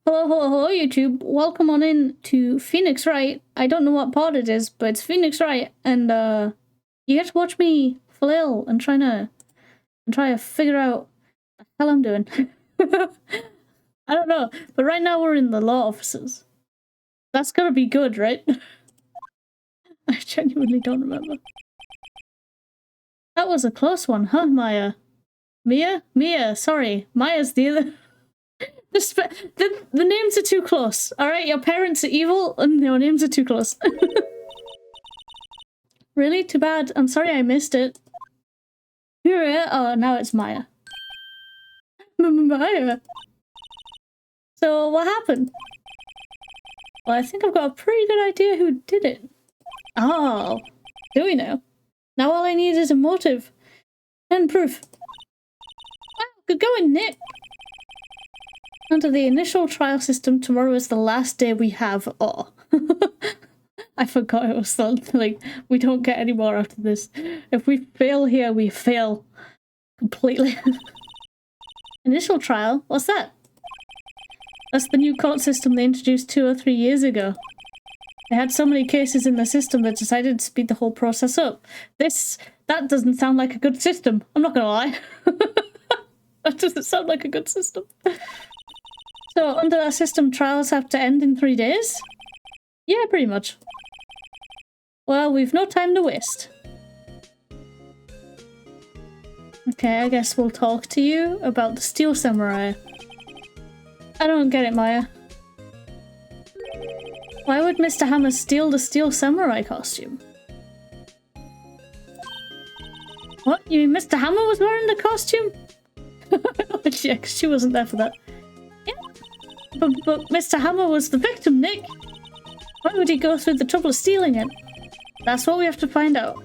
Hello, hello, hello, YouTube. Welcome on in to Phoenix Wright. I don't know what part it is, but it's Phoenix Wright, and you get to watch me flail and try to figure out what the hell I'm doing. I don't know, but right now we're in the law offices. That's gotta be good, right? I genuinely don't remember. That was a close one, huh, Maya? Mia, sorry. Maya's the other. The names are too close. Alright, your parents are evil and your names are too close. Really? Too bad. I'm sorry I missed it. Oh, now it's Maya. Maya. So, what happened? Well, I think I've got a pretty good idea who did it. Oh, do we know? Now all I need is a motive. And proof. Wow, good going, Nick. Under the initial trial system, tomorrow is the last day we have. Oh. I forgot it was like, we don't get any more after this. If we fail here, we fail completely. Initial trial? What's that? That's the new court system they introduced 2 or 3 years ago. They had so many cases in the system that decided to speed the whole process up. That doesn't sound like a good system. I'm not gonna lie. That doesn't sound like a good system. So, under that system, trials have to end in 3 days? Yeah, pretty much. Well, we've no time to waste. Okay, I guess we'll talk to you about the Steel Samurai. I don't get it, Maya. Why would Mr. Hammer steal the Steel Samurai costume? What? You mean Mr. Hammer was wearing the costume? Yeah, 'cause she wasn't there for that. Yeah. But Mr. Hammer was the victim, Nick. Why would he go through the trouble of stealing it? That's what we have to find out.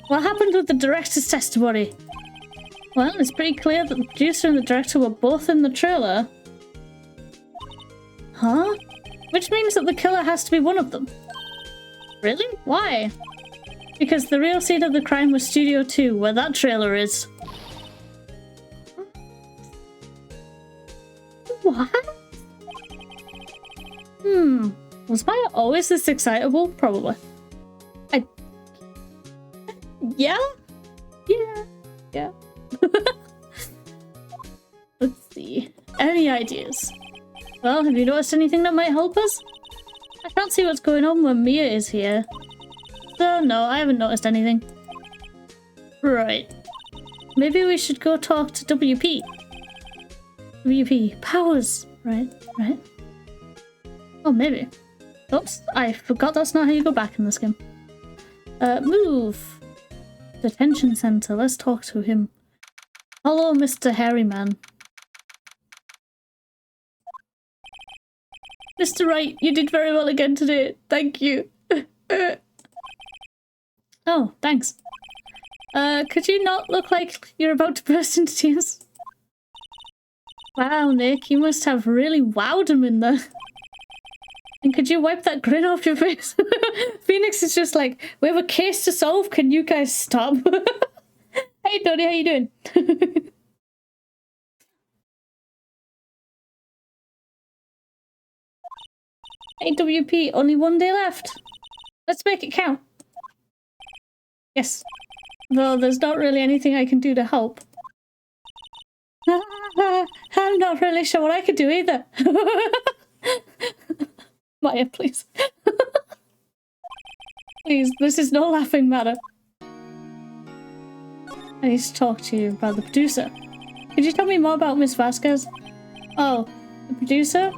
What happened with the director's testimony? Well, it's pretty clear that the producer and the director were both in the trailer. Huh? Which means that the killer has to be one of them. Really? Why? Because the real scene of the crime was Studio 2, where that trailer is. What? Was Maya always this excitable? Probably. Yeah? Yeah. Let's see. Any ideas? Well, have you noticed anything that might help us? I can't see what's going on when Mia is here. So, no, I haven't noticed anything. Right. Maybe we should go talk to WP. WP. Powers. Right. Oh, maybe. Oops, I forgot that's not how you go back in this game. Move. Detention center. Let's talk to him. Hello, Mr. Hairy Man. Mr. Wright, you did very well again today. Thank you. Oh, thanks. Could you not look like you're about to burst into tears? Wow, Nick, you must have really wowed him in there. And could you wipe that grin off your face? Phoenix is just like, we have a case to solve, can you guys stop? Hey, Tony, how you doing? Hey, WP, only 1 day left. Let's make it count. Yes. Though there's not really anything I can do to help. I'm not really sure what I could do either. Maya, please. Please, this is no laughing matter. I need to talk to you about the producer. Could you tell me more about Miss Vasquez? Oh, the producer?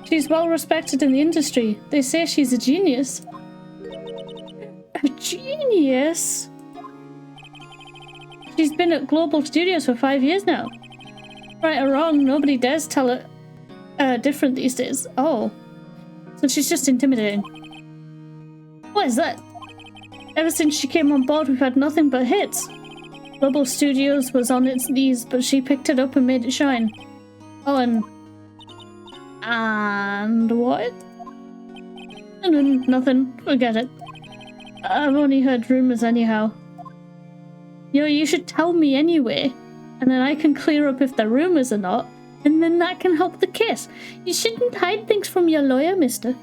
She's well respected in the industry. They say she's a genius. A genius? She's been at Global Studios for 5 years now. Right or wrong, nobody dares tell her different these days. Oh. So she's just intimidating. What is that? Ever since she came on board, we've had nothing but hits. Global Studios was on its knees, but she picked it up and made it shine. Oh, and what? Nothing. Forget it. I've only heard rumors anyhow. You know, you should tell me anyway, and then I can clear up if they're rumors or not. And then that can help the case. You shouldn't hide things from your lawyer, mister.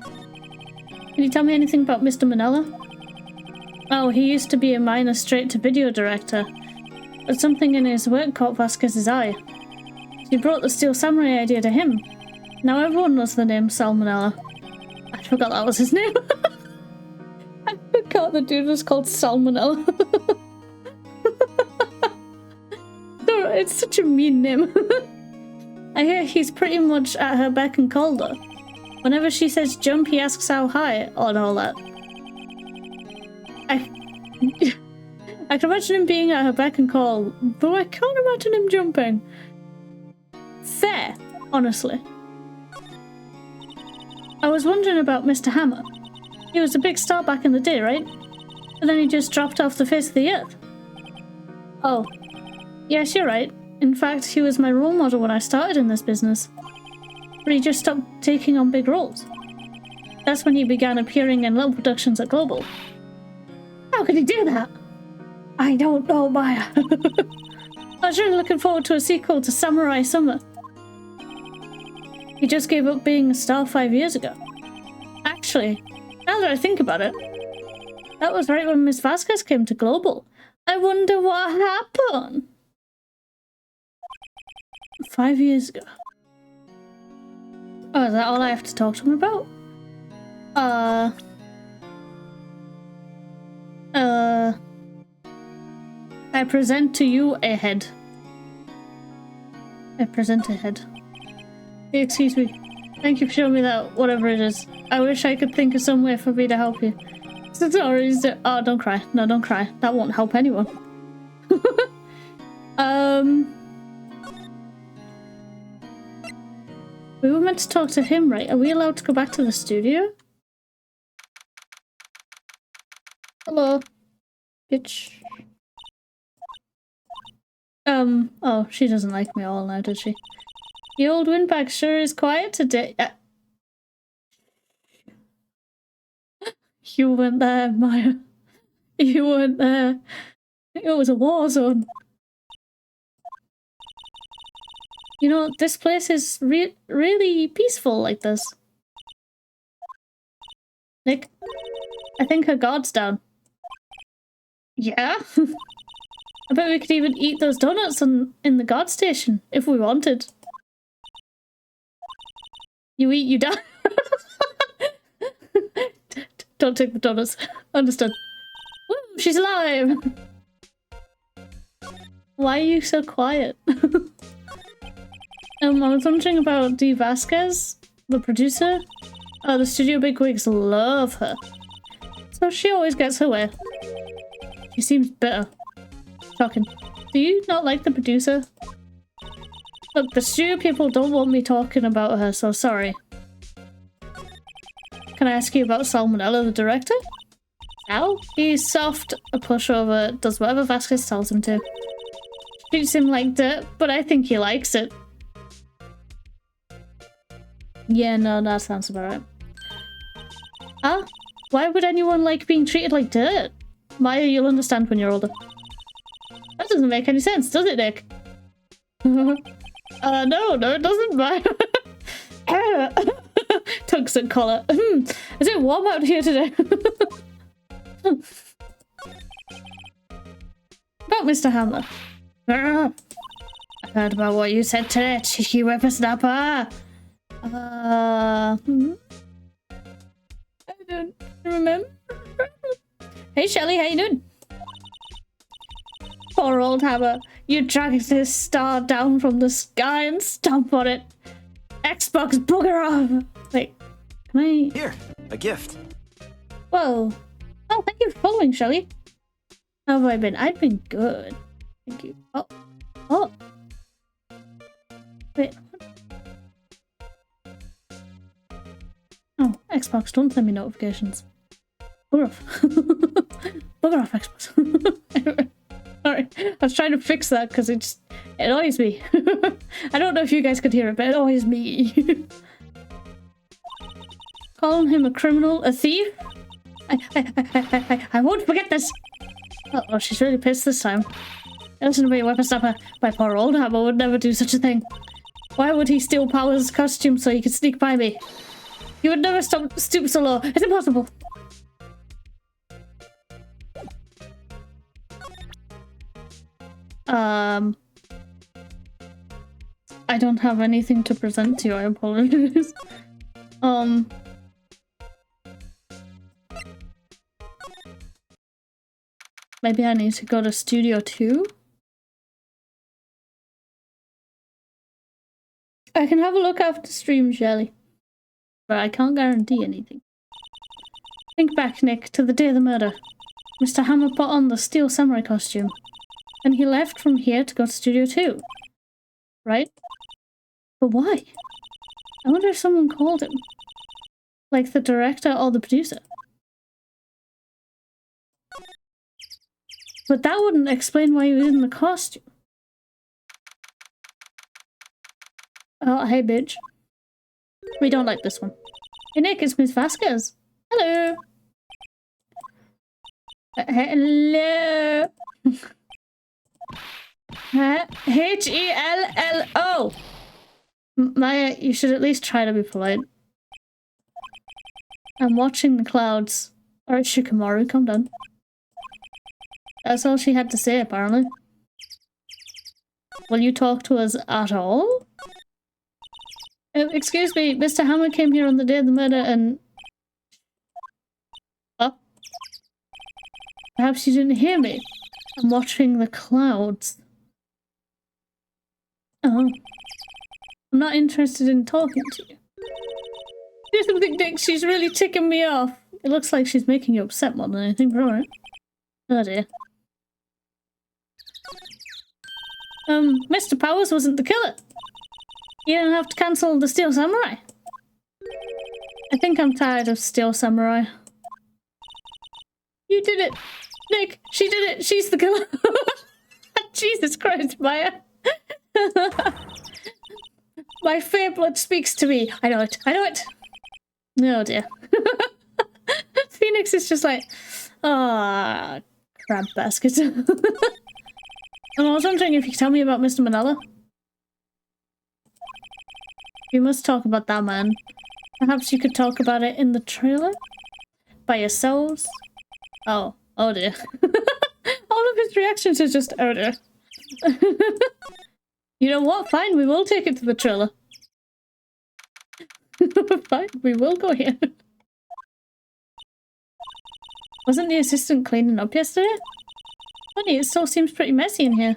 Can you tell me anything about Mr. Manella? Oh, he used to be a minor straight-to-video director. But something in his work caught Vasquez's eye. She brought the Steel Samurai idea to him. Now everyone knows the name Salmonella. I forgot that was his name. I forgot the dude was called Salmonella. No, it's such a mean name. I hear he's pretty much at her beck and call though. Whenever she says jump, he asks how high and all that. I can imagine him being at her beck and call, but I can't imagine him jumping. Fair, honestly. I was wondering about Mr. Hammer. He was a big star back in the day, right? But then he just dropped off the face of the earth. Oh. Yes, you're right. In fact, he was my role model when I started in this business. But he just stopped taking on big roles. That's when he began appearing in little productions at Global. How could he do that? I don't know, Maya. I was really looking forward to a sequel to Samurai Summer. He just gave up being a star 5 years ago. Actually, now that I think about it, that was right when Miss Vasquez came to Global. I wonder what happened. 5 years ago. Oh, is that all I have to talk to him about? I present to you a head. I present a head. Excuse me. Thank you for showing me that, whatever it is. I wish I could think of some way for me to help you. Sorry, oh, don't cry. No, don't cry. That won't help anyone. We were meant to talk to him, right? Are we allowed to go back to the studio? Hello. Bitch. Oh, she doesn't like me all now, does she? The old windbag sure is quiet today. You weren't there, Maya. You weren't there. It was a war zone. You know, this place is really peaceful like this. Nick, I think her guard's down. Yeah? I bet we could even eat those donuts in the guard station, if we wanted. You eat, you die. Don't take the donuts. Understood. Woo, she's alive! Why are you so quiet? I was wondering about Dee Vasquez, the producer. The studio bigwigs love her. So she always gets her way. She seems bitter. Shocking. Do you not like the producer? Look, the studio people don't want me talking about her, so sorry. Can I ask you about Salmonella, the director? Sal? He's soft, a pushover, does whatever Vasquez tells him to. Treats him like dirt, but I think he likes it. Yeah, no, that sounds about right. Huh? Why would anyone like being treated like dirt? Maya, you'll understand when you're older. That doesn't make any sense, does it, Nick? No, it doesn't, Maya. Tugs and collar. Is it warm out here today? About Mr. Hammer. I heard about what you said today, cheeky whippersnapper. I don't remember. Hey Shelly, how you doing? Poor old Hammer. You dragged this star down from the sky and stomp on it. Xbox booger off! Wait, can I... Here, a gift. Whoa. Oh, thank you for following, Shelly. How have I been? I've been good. Thank you. Oh. Oh. Wait. Oh, Xbox, don't send me notifications. Bugger off. Bugger off, Xbox. Sorry, I was trying to fix that because it annoys me. I don't know if you guys could hear it, but it annoys me. Calling him a criminal, a thief? I won't forget this! Uh-oh, she's really pissed this time. Listen to me, whippersnapper. My poor old Hammer would never do such a thing. Why would he steal Power's costume so he could sneak by me? He would never stoop so low. It's impossible. I don't have anything to present to you, I apologize. Maybe I need to go to Studio 2? I can have a look after stream, Shelly. But I can't guarantee anything. Think back, Nick, to the day of the murder. Mr. Hammer put on the Steel Samurai costume. And he left from here to go to Studio 2. Right? But why? I wonder if someone called him. Like the director or the producer. But that wouldn't explain why he was in the costume. Oh, hey, bitch. We don't like this one. Hey, Nick, it's Miss Vasquez. Hello. Hello. H-E-L-L-O. Maya, you should at least try to be polite. I'm watching the clouds. Alright, Shikamaru, calm down. That's all she had to say, apparently. Will you talk to us at all? Excuse me, Mr. Hammer came here on the day of the murder and... Oh? Perhaps you didn't hear me. I'm watching the clouds. Oh. I'm not interested in talking to you. Do something, Dick. She's really ticking me off. It looks like she's making you upset more than anything, but alright. Oh dear. Mr. Powers wasn't the killer. You didn't have to cancel the Steel Samurai. I think I'm tired of Steel Samurai. You did it! Nick, she did it! She's the killer! Jesus Christ, Maya! My fair blood speaks to me! I know it! I know it! Oh dear. Phoenix is just like, ah, crab basket. And I was wondering if you could tell me about Mr. Manella. You must talk about that man. Perhaps you could talk about it in the trailer? By yourselves? Oh. Oh dear. All of his reactions are just, oh dear. You know what? Fine, we will take it to the trailer. Fine, we will go here. Wasn't the assistant cleaning up yesterday? Funny, it still seems pretty messy in here.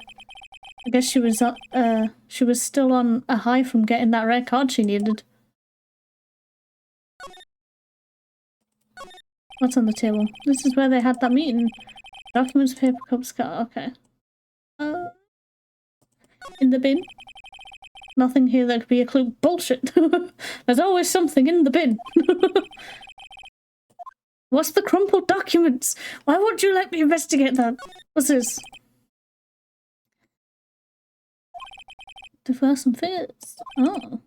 I guess she was still on a high from getting that rare card she needed. What's on the table? This is where they had that meeting. Documents, paper, cups, car. Okay. In the bin? Nothing here that could be a clue. Bullshit! There's always something in the bin! What's the crumpled documents? Why won't you let me investigate that? What's this? Defer some fears. Oh.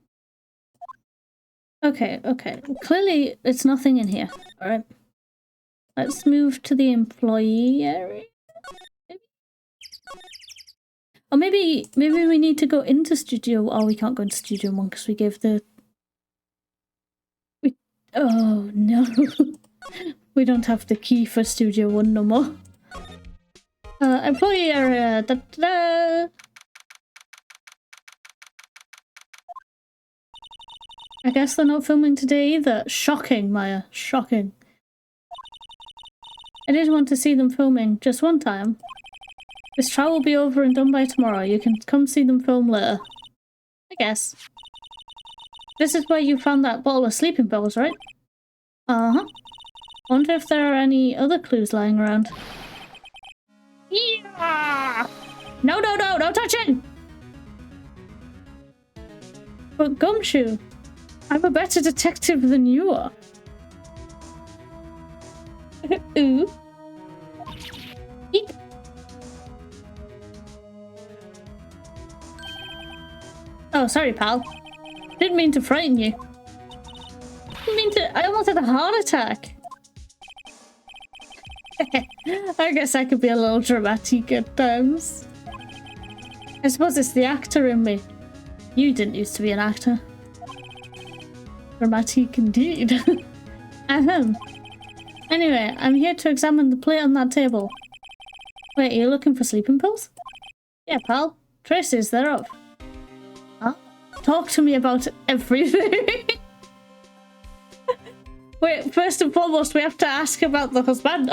Okay, okay. Clearly, it's nothing in here. Alright. Let's move to the employee area. Maybe? Or maybe we need to go into Studio... Oh, we can't go into Studio 1 because we gave the... Oh, no. We don't have the key for Studio 1 no more. Employee area. Da, da, da. I guess they're not filming today either. Shocking, Maya. Shocking. I did want to see them filming just one time. This trial will be over and done by tomorrow. You can come see them film later. I guess. This is where you found that bottle of sleeping pills, right? Uh-huh. Wonder if there are any other clues lying around. Yeah! No, no, no! No touching! But Gumshoe, I'm a better detective than you are. Ooh. Eep. Oh, sorry, pal. Didn't mean to frighten you. Didn't mean to. I almost had a heart attack. I guess I could be a little dramatic at times. I suppose it's the actor in me. You didn't used to be an actor. Dramatic indeed. Ahem. Anyway, I'm here to examine the plate on that table. Wait, are you looking for sleeping pills? Yeah, pal. Traces thereof. Huh? Talk to me about everything. Wait, first and foremost, we have to ask about the husband.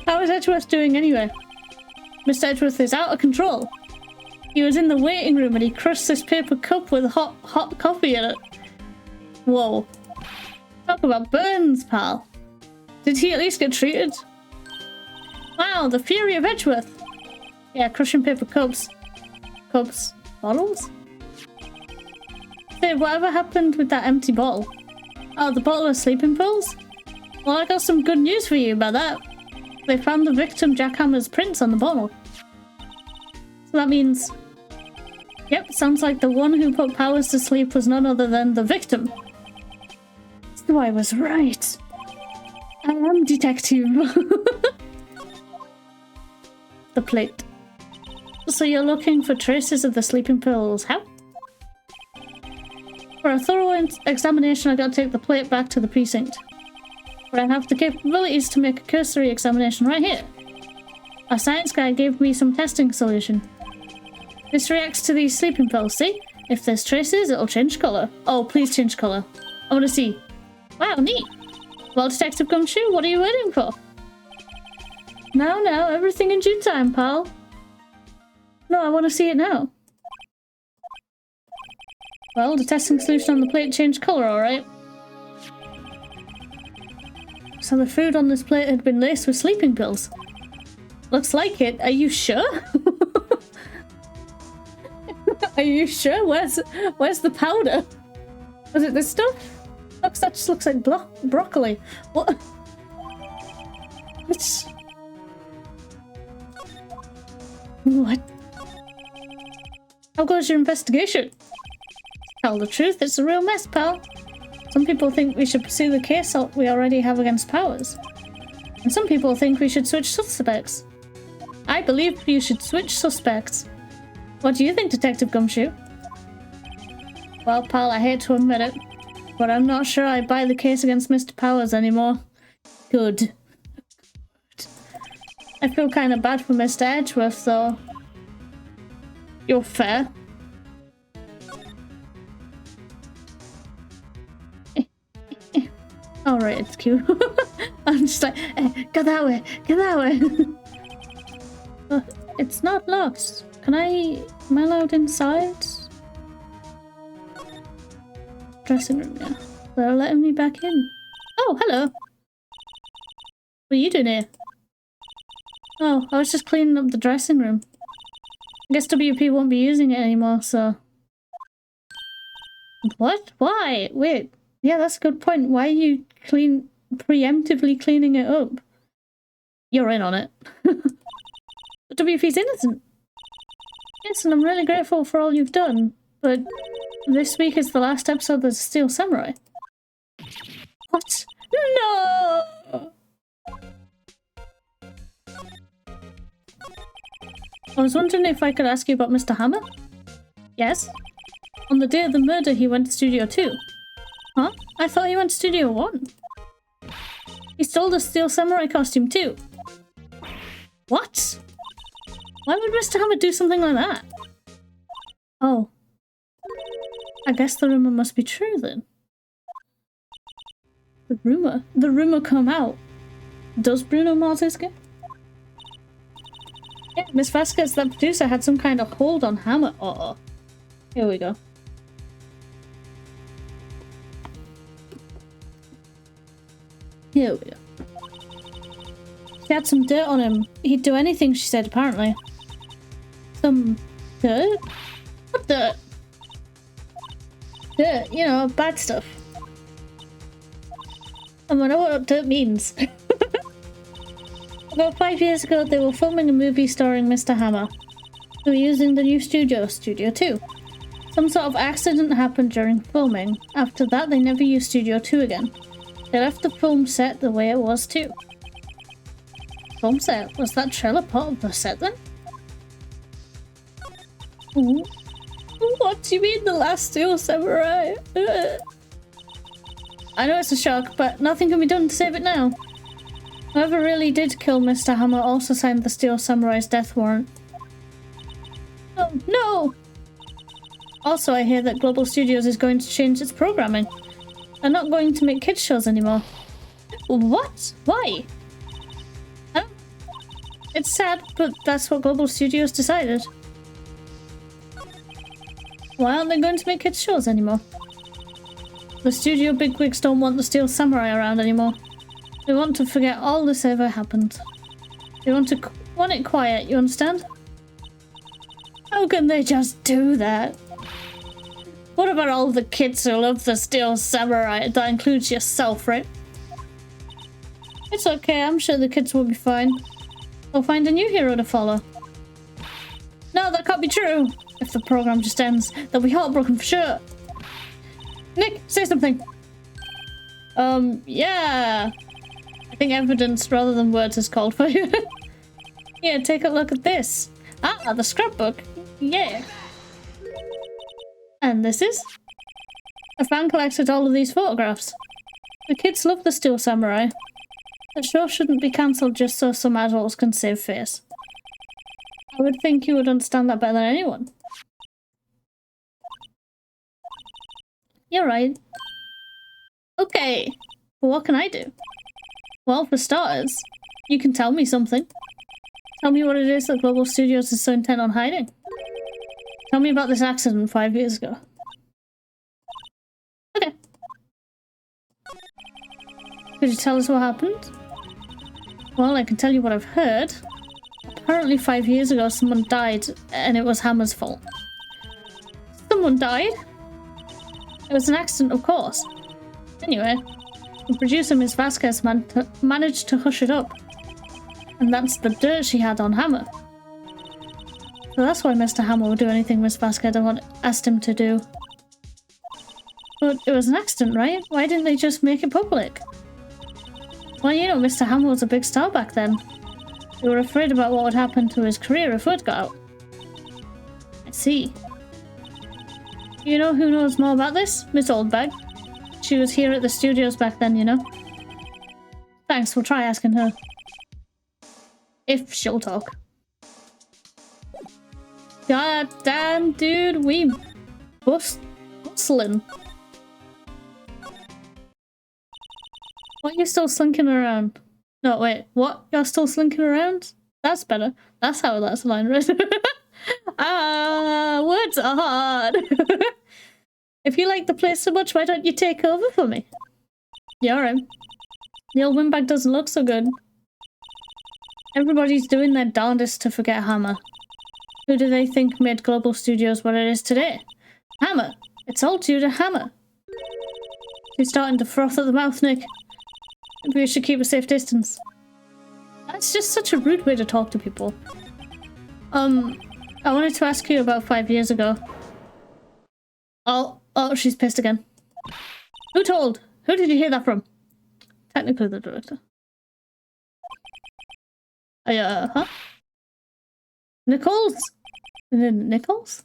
How is Edgeworth doing anyway? Mr. Edgeworth is out of control. He was in the waiting room and he crushed this paper cup with hot coffee in it. Whoa. Talk about burns, pal. Did he at least get treated? Wow, the fury of Edgeworth. Yeah, crushing paper cups. Cups? Bottles? Hey, whatever happened with that empty bottle? Oh, the bottle of sleeping pills? Well, I got some good news for you about that. They found the victim Jackhammer's prints on the bottle. So that means... Yep, sounds like the one who put Powers to sleep was none other than the victim. So I was right. I am detective. The plate. So you're looking for traces of the sleeping pills. How? For a thorough examination, I gotta take the plate back to the precinct. But I have the capabilities to make a cursory examination right here. Our science guy gave me some testing solution. This reacts to these sleeping pills, see? If there's traces, it'll change colour. Oh, please change colour. I want to see. Wow, neat. Well, Detective Gumshoe, what are you waiting for? Now, everything in due time, pal. No, I want to see it now. Well, the testing solution on the plate changed colour, alright. So the food on this plate had been laced with sleeping pills. Looks like it. Are you sure? Are you sure? Where's the powder? Was it this stuff? Looks, that just looks like broccoli. What? It's... What? How goes your investigation? Tell the truth, it's a real mess, pal. Some people think we should pursue the case we already have against Powers. And some people think we should switch suspects. I believe you should switch suspects. What do you think, Detective Gumshoe? Well, pal, I hate to admit it, but I'm not sure I buy the case against Mr. Powers anymore. Good. I feel kind of bad for Mr. Edgeworth, though. You're fair. Alright, it's cute. I'm just like, go that way, go that way. It's not locked. Am I allowed inside? Dressing room, yeah. They're letting me back in. Oh, hello. What are you doing here? Oh, I was just cleaning up the dressing room. I guess WP won't be using it anymore, so... What? Why? Wait. Yeah, that's a good point. Why are you preemptively cleaning it up? You're in on it. WP's innocent. Yes, and I'm really grateful for all you've done, but this week is the last episode of the Steel Samurai. What? No! I was wondering if I could ask you about Mr. Hammer? Yes? On the day of the murder, he went to Studio 2. Huh? I thought he went to Studio 1. He stole the Steel Samurai costume too. What? Why would Mr. Hammer do something like that? Oh. I guess the rumor must be true then. The rumor? The rumor come out. Does Bruno Mars escape? Yeah, Miss Vasquez, the producer, had some kind of hold on Hammer. Uh-oh. Here we go. Here we go. She had some dirt on him. He'd do anything, she said, apparently. Some dirt? What dirt? Dirt, you know, bad stuff. I know what dirt means. About 5 years ago, they were filming a movie starring Mr. Hammer. They were using the new studio, Studio 2. Some sort of accident happened during filming. After that, they never used Studio 2 again. They left the film set the way it was too. Film set? Was that trailer part of the set then? Ooh. What do you mean the last Steel Samurai? I know it's a shock, but nothing can be done to save it now. Whoever really did kill Mr. Hammer also signed the Steel Samurai's death warrant. Oh, no! Also, I hear that Global Studios is going to change its programming. They're not going to make kids shows anymore. What? Why? It's sad, but that's what Global Studios decided. Why aren't they going to make kids shows anymore? The studio bigwigs don't want the Steel Samurai around anymore. They want to forget all this ever happened. They want it quiet, you understand? How can they just do that? What about all the kids who love the Steel Samurai? That includes yourself, right? It's okay, I'm sure the kids will be fine. They'll find a new hero to follow. No, that can't be true! If the program just ends, they'll be heartbroken for sure. Nick, say something! Yeah. I think evidence rather than words is called for you. Yeah, take a look at this. Ah, the scrapbook. Yeah. And this is? A fan collected all of these photographs. The kids love the Steel Samurai. The show shouldn't be cancelled just so some adults can save face. I would think you would understand that better than anyone. You're right. Okay, well, what can I do? Well, for starters, you can tell me something. Tell me what it is that Global Studios is so intent on hiding. Tell me about this accident 5 years ago. Okay. Could you tell us what happened? Well, I can tell you what I've heard. Apparently 5 years ago someone died, and it was Hammer's fault. Someone died? It was an accident, of course. Anyway, the producer, Ms. Vasquez, managed to hush it up. And that's the dirt she had on Hammer. So that's why Mr. Hammer would do anything Ms. Vasquez asked him to do. But it was an accident, right? Why didn't they just make it public? Well, you know, Mr. Hammer was a big star back then. They were afraid about what would happen to his career if word got out. I see. You know who knows more about this? Miss Oldbag. She was here at the studios back then, you know? Thanks, we'll try asking her. If she'll talk. God damn, dude, we bustling. What, you're still slinking around? No, wait, what? You're still slinking around? That's better. That's how that's line read. Words are hard. If you like the place so much, why don't you take over for me? Yeah, alright. The old windbag doesn't look so good. Everybody's doing their darndest to forget Hammer. Who do they think made Global Studios what it is today? Hammer! It's all due to Hammer. She's starting to froth at the mouth, Nick. Maybe we should keep a safe distance. That's just such a rude way to talk to people. I wanted to ask you about 5 years ago. Oh, she's pissed again. Who told? Who did you hear that from? Technically the director. Huh? Nichols? Nichols?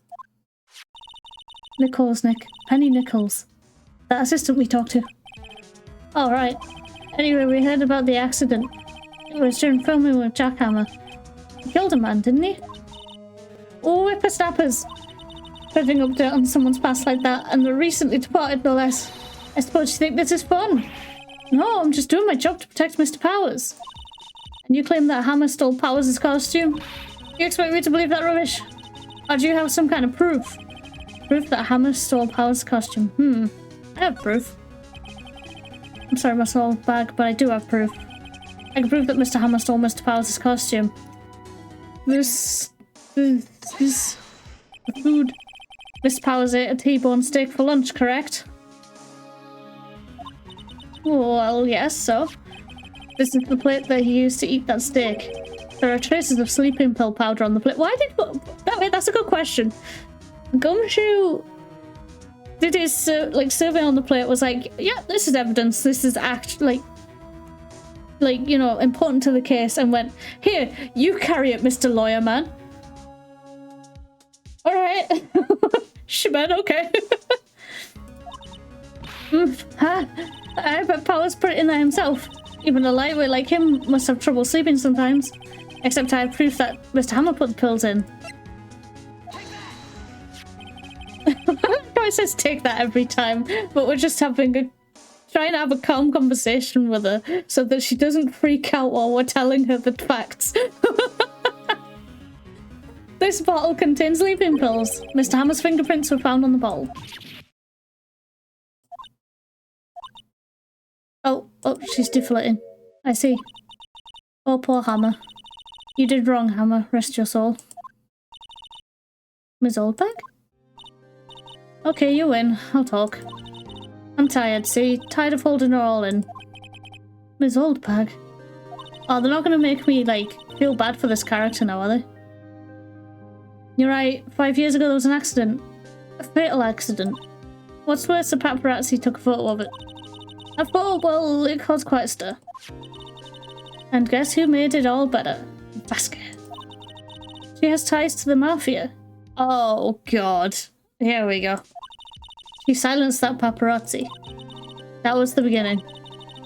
Nichols, Nick. Penny Nichols. That assistant we talked to. Alright. Anyway, we heard about the accident. It was during filming with Jackhammer. He killed a man, didn't he? Oh, whippersnappers! Putting up dirt on someone's past like that, and they're recently departed, no less. I suppose you think this is fun? No, I'm just doing my job to protect Mr. Powers. And you claim that Hammer stole Powers' costume? You expect me to believe that rubbish? Or do you have some kind of proof? Proof that Hammer stole Powers' costume? I have proof. I'm sorry, my soul bag, but I do have proof. I can prove that Mr. Hammer stole Mr. Powers' costume. This the food. Mr. Powers ate a T-bone steak for lunch, correct? Well, yes, so. This is the plate that he used to eat that steak. There are traces of sleeping pill powder on the plate. Why did... That's a good question. Gumshoe did his survey on the plate, was like, yeah, this is evidence. This is actually like, you know, important to the case, and went, here, you carry it, Mr. Lawyer Man. Alright. Shit, okay. I bet Power's put it in there himself. Even a lightweight like him must have trouble sleeping sometimes. Except I have proof that Mr. Hammer put the pills in. It says take that every time, but we're just having a trying to have a calm conversation with her so that she doesn't freak out while we're telling her the facts. This bottle contains sleeping pills. Mr. Hammer's fingerprints were found on the bottle. Oh, she's deflating. I see. Oh, poor Hammer. You did wrong, Hammer. Rest your soul. Ms. Oldbag? Okay, you win. I'll talk. I'm tired, see? Tired of holding her all in. Ms. Oldbag? Oh, they're not gonna make me, like, feel bad for this character now, are they? You're right. 5 years ago there was an accident. A fatal accident. What's worse, the paparazzi took a photo of it. A photo, well, it caused quite a stir. And guess who made it all better? Vasquez. She has ties to the mafia. Oh, God. Here we go. She silenced that paparazzi. That was the beginning.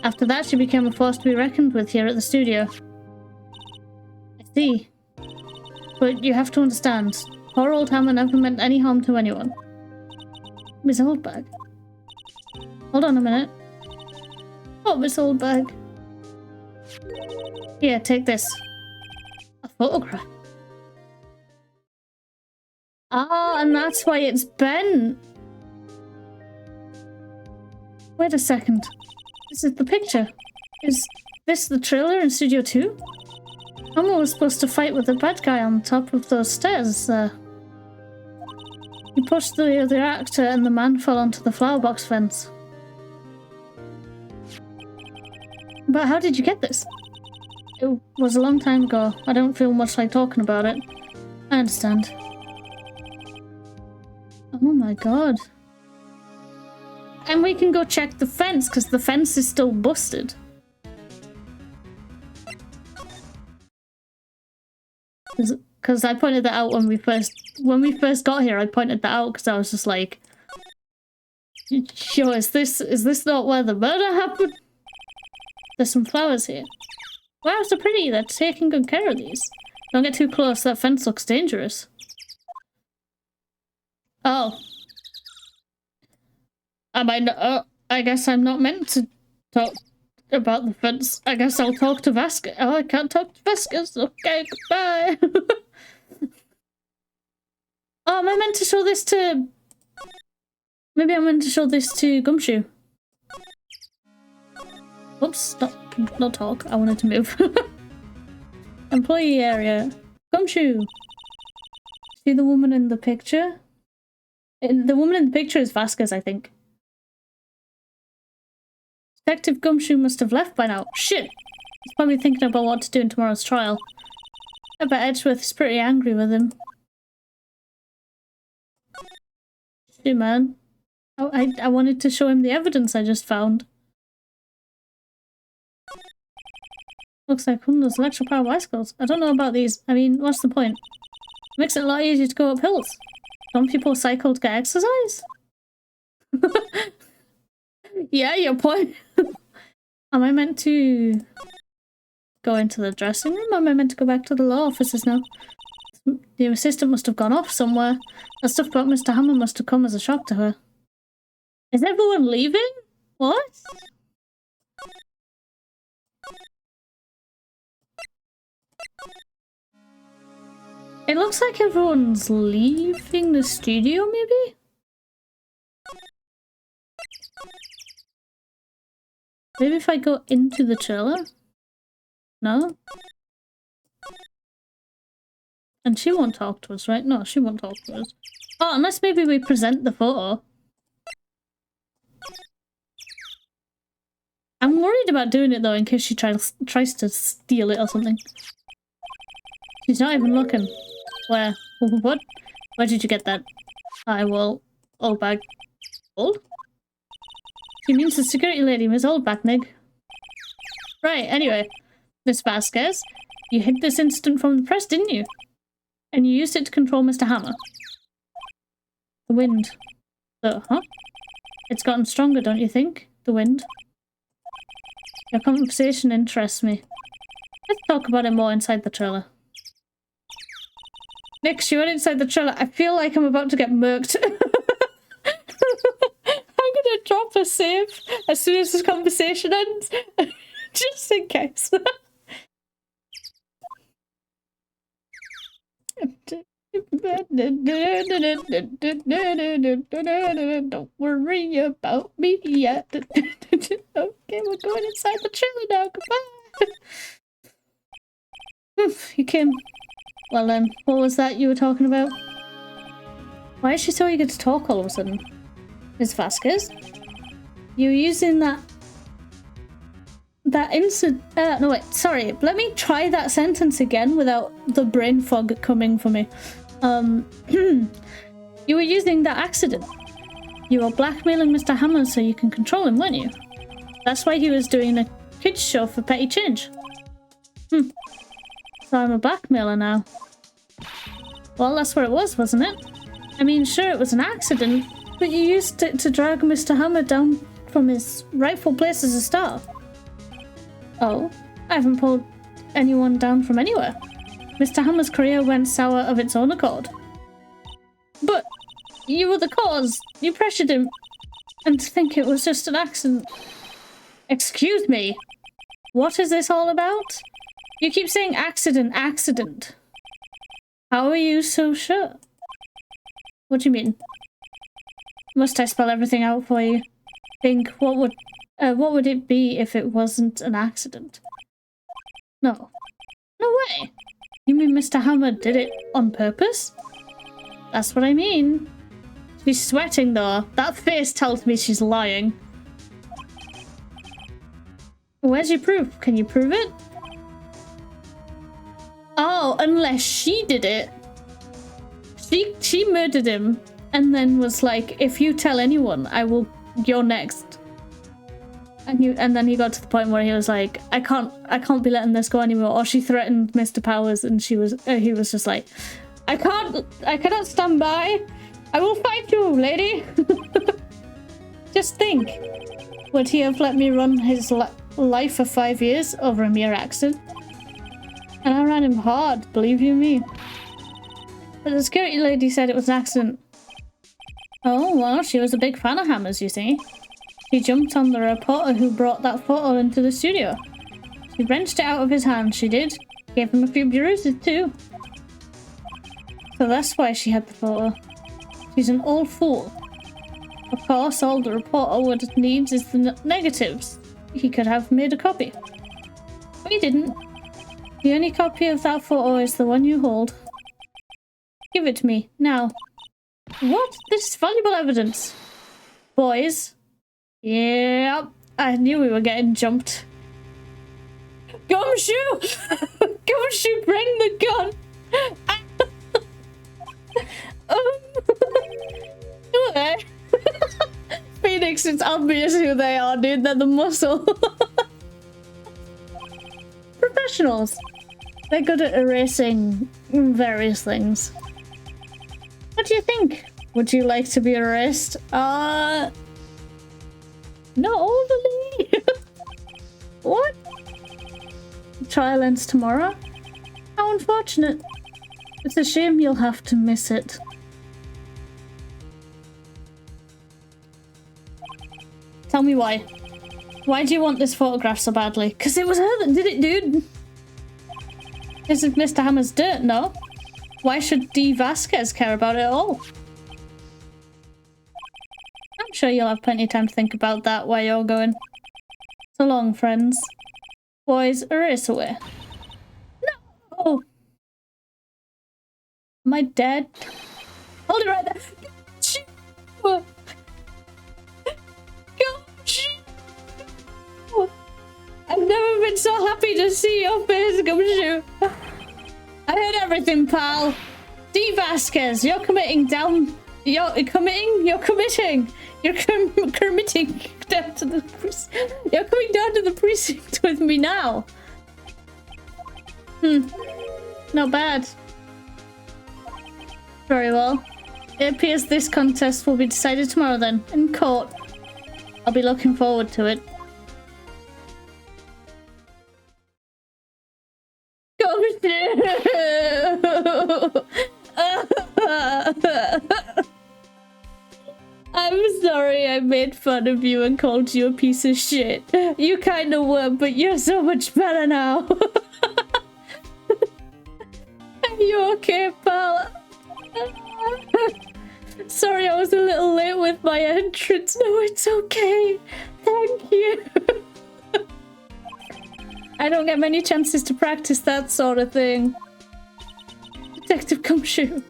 After that, she became a force to be reckoned with here at the studio. I see. But you have to understand, poor old Hammer never meant any harm to anyone. Miss Oldbag. Hold on a minute. Oh, Miss Oldbag. Here, take this. A photograph. Ah, and that's why it's bent. Wait a second. This is the picture. Is this the trailer in Studio 2? Hammer was supposed to fight with the bad guy on top of those stairs there. He pushed the other actor and the man fell onto the flower box fence. But how did you get this? It was a long time ago. I don't feel much like talking about it. I understand. Oh my god. And we can go check the fence, because the fence is still busted. Because I pointed that out when we first got here. I pointed that out because I was just like, "Sure, is this not where the murder happened?" There's some flowers here. Wow, so pretty. They're taking good care of these. Don't get too close. That fence looks dangerous. Oh. Am I not? I guess I'm not meant to talk about the fence. I guess I'll talk to Vasquez. Oh, I can't talk to Vasquez. Okay, goodbye. Oh, am I meant to show this to... Maybe I'm meant to show this to Gumshoe. Oops, not talk. I wanted to move. Employee area. Gumshoe. See the woman in the picture? The woman in the picture is Vasquez, I think. Detective Gumshoe must have left by now. Shit! He's probably thinking about what to do in tomorrow's trial. I bet Edgeworth is pretty angry with him. Shit, man. I wanted to show him the evidence I just found. Looks like one of those electro-powered bicycles. I don't know about these. I mean, what's the point? Makes it a lot easier to go up hills. Don't people cycle to get exercise? Yeah, your point. Am I meant to go into the dressing room? Or am I meant to go back to the law offices now? The assistant must have gone off somewhere. That stuff about Mr. Hammer must have come as a shock to her. Is everyone leaving? What? It looks like everyone's leaving the studio, maybe? Maybe if I go into the trailer? No? And she won't talk to us, right? No, she won't talk to us. Oh, unless maybe we present the photo. I'm worried about doing it though, in case she tries to steal it or something. She's not even looking. Where? What? Where did you get that? I will... Oldbag. Old? She means the security lady, Miss Oldbag, Nig. Right, anyway. Miss Vasquez, you hid this incident from the press, didn't you? And you used it to control Mr. Hammer. The wind. Huh? It's gotten stronger, don't you think? The wind. Your conversation interests me. Let's talk about it more inside the trailer. Nick, she went inside the trailer. I feel like I'm about to get murked. I'm gonna drop a save as soon as this conversation ends. Just in case. Don't worry about me yet. Okay, we're going inside the trailer now. Goodbye. You came. Well then, what was that you were talking about? Why is she so eager to talk all of a sudden? Miss Vasquez? You were using that instant. No wait, sorry. Let me try that sentence again without the brain fog coming for me. You were using that accident. You were blackmailing Mr. Hammer so you can control him, weren't you? That's why he was doing a kids show for petty change. So I'm a blackmailer now. Well, that's what it was, wasn't it? I mean, sure, it was an accident, but you used it to drag Mr. Hammer down from his rightful place as a star. Oh, I haven't pulled anyone down from anywhere. Mr. Hammer's career went sour of its own accord. But you were the cause. You pressured him. And to think it was just an accident. Excuse me. What is this all about? You keep saying accident, accident. How are you so sure? What do you mean? Must I spell everything out for you? Think, what would it be if it wasn't an accident? No. No way. You mean Mr. Hammer did it on purpose? That's what I mean. She's sweating though. That face tells me she's lying. Where's your proof? Can you prove it? Oh, unless she did it. She murdered him and then was like, if you tell anyone, you're next. And then he got to the point where he was like, I can't be letting this go anymore. Or she threatened Mr. Powers and he was just like, I cannot stand by. I will fight you, lady. Just think. Would he have let me run his life for 5 years over a mere accident? And I ran him hard, believe you me. But the security lady said it was an accident. Oh, well, she was a big fan of Hammers, you see. She jumped on the reporter who brought that photo into the studio. She wrenched it out of his hand, she did. Gave him a few bruises, too. So that's why she had the photo. She's an old fool. Of course, all the reporter would need is the negatives. He could have made a copy. But he didn't. The only copy of that photo is the one you hold. Give it to me, now. What? This is valuable evidence. Boys. Yeah, I knew we were getting jumped. Gumshoe! Gumshoe, bring the gun! Who are they? Phoenix, it's obvious who they are, dude. They're the muscle. Professionals. They're good at erasing various things. What do you think? Would you like to be erased? Not overly. What? Trial ends tomorrow? How unfortunate. It's a shame you'll have to miss it. Tell me why. Why do you want this photograph so badly? Because it was her that did it, dude. This is Mr. Hammer's dirt, no? Why should D. Vasquez care about it at all? I'm sure you'll have plenty of time to think about that while you're going. So long, friends. Boys, erase away. No! Am I dead? Hold it right there! Go! I've never been so happy to see your face, Gumshoe. I heard everything, pal. D. Vasquez, you're committing down. You're committing down to the precinct. You're coming down to the precinct with me now. Not bad. Very well. It appears this contest will be decided tomorrow then, in court. I'll be looking forward to it. I'm sorry I made fun of you and called you a piece of shit. You kind of were, but you're so much better now. Are you okay, pal? Sorry I was a little late with my entrance. No, it's okay. Thank you. I don't get many chances to practice that sort of thing. Detective Gumshoe.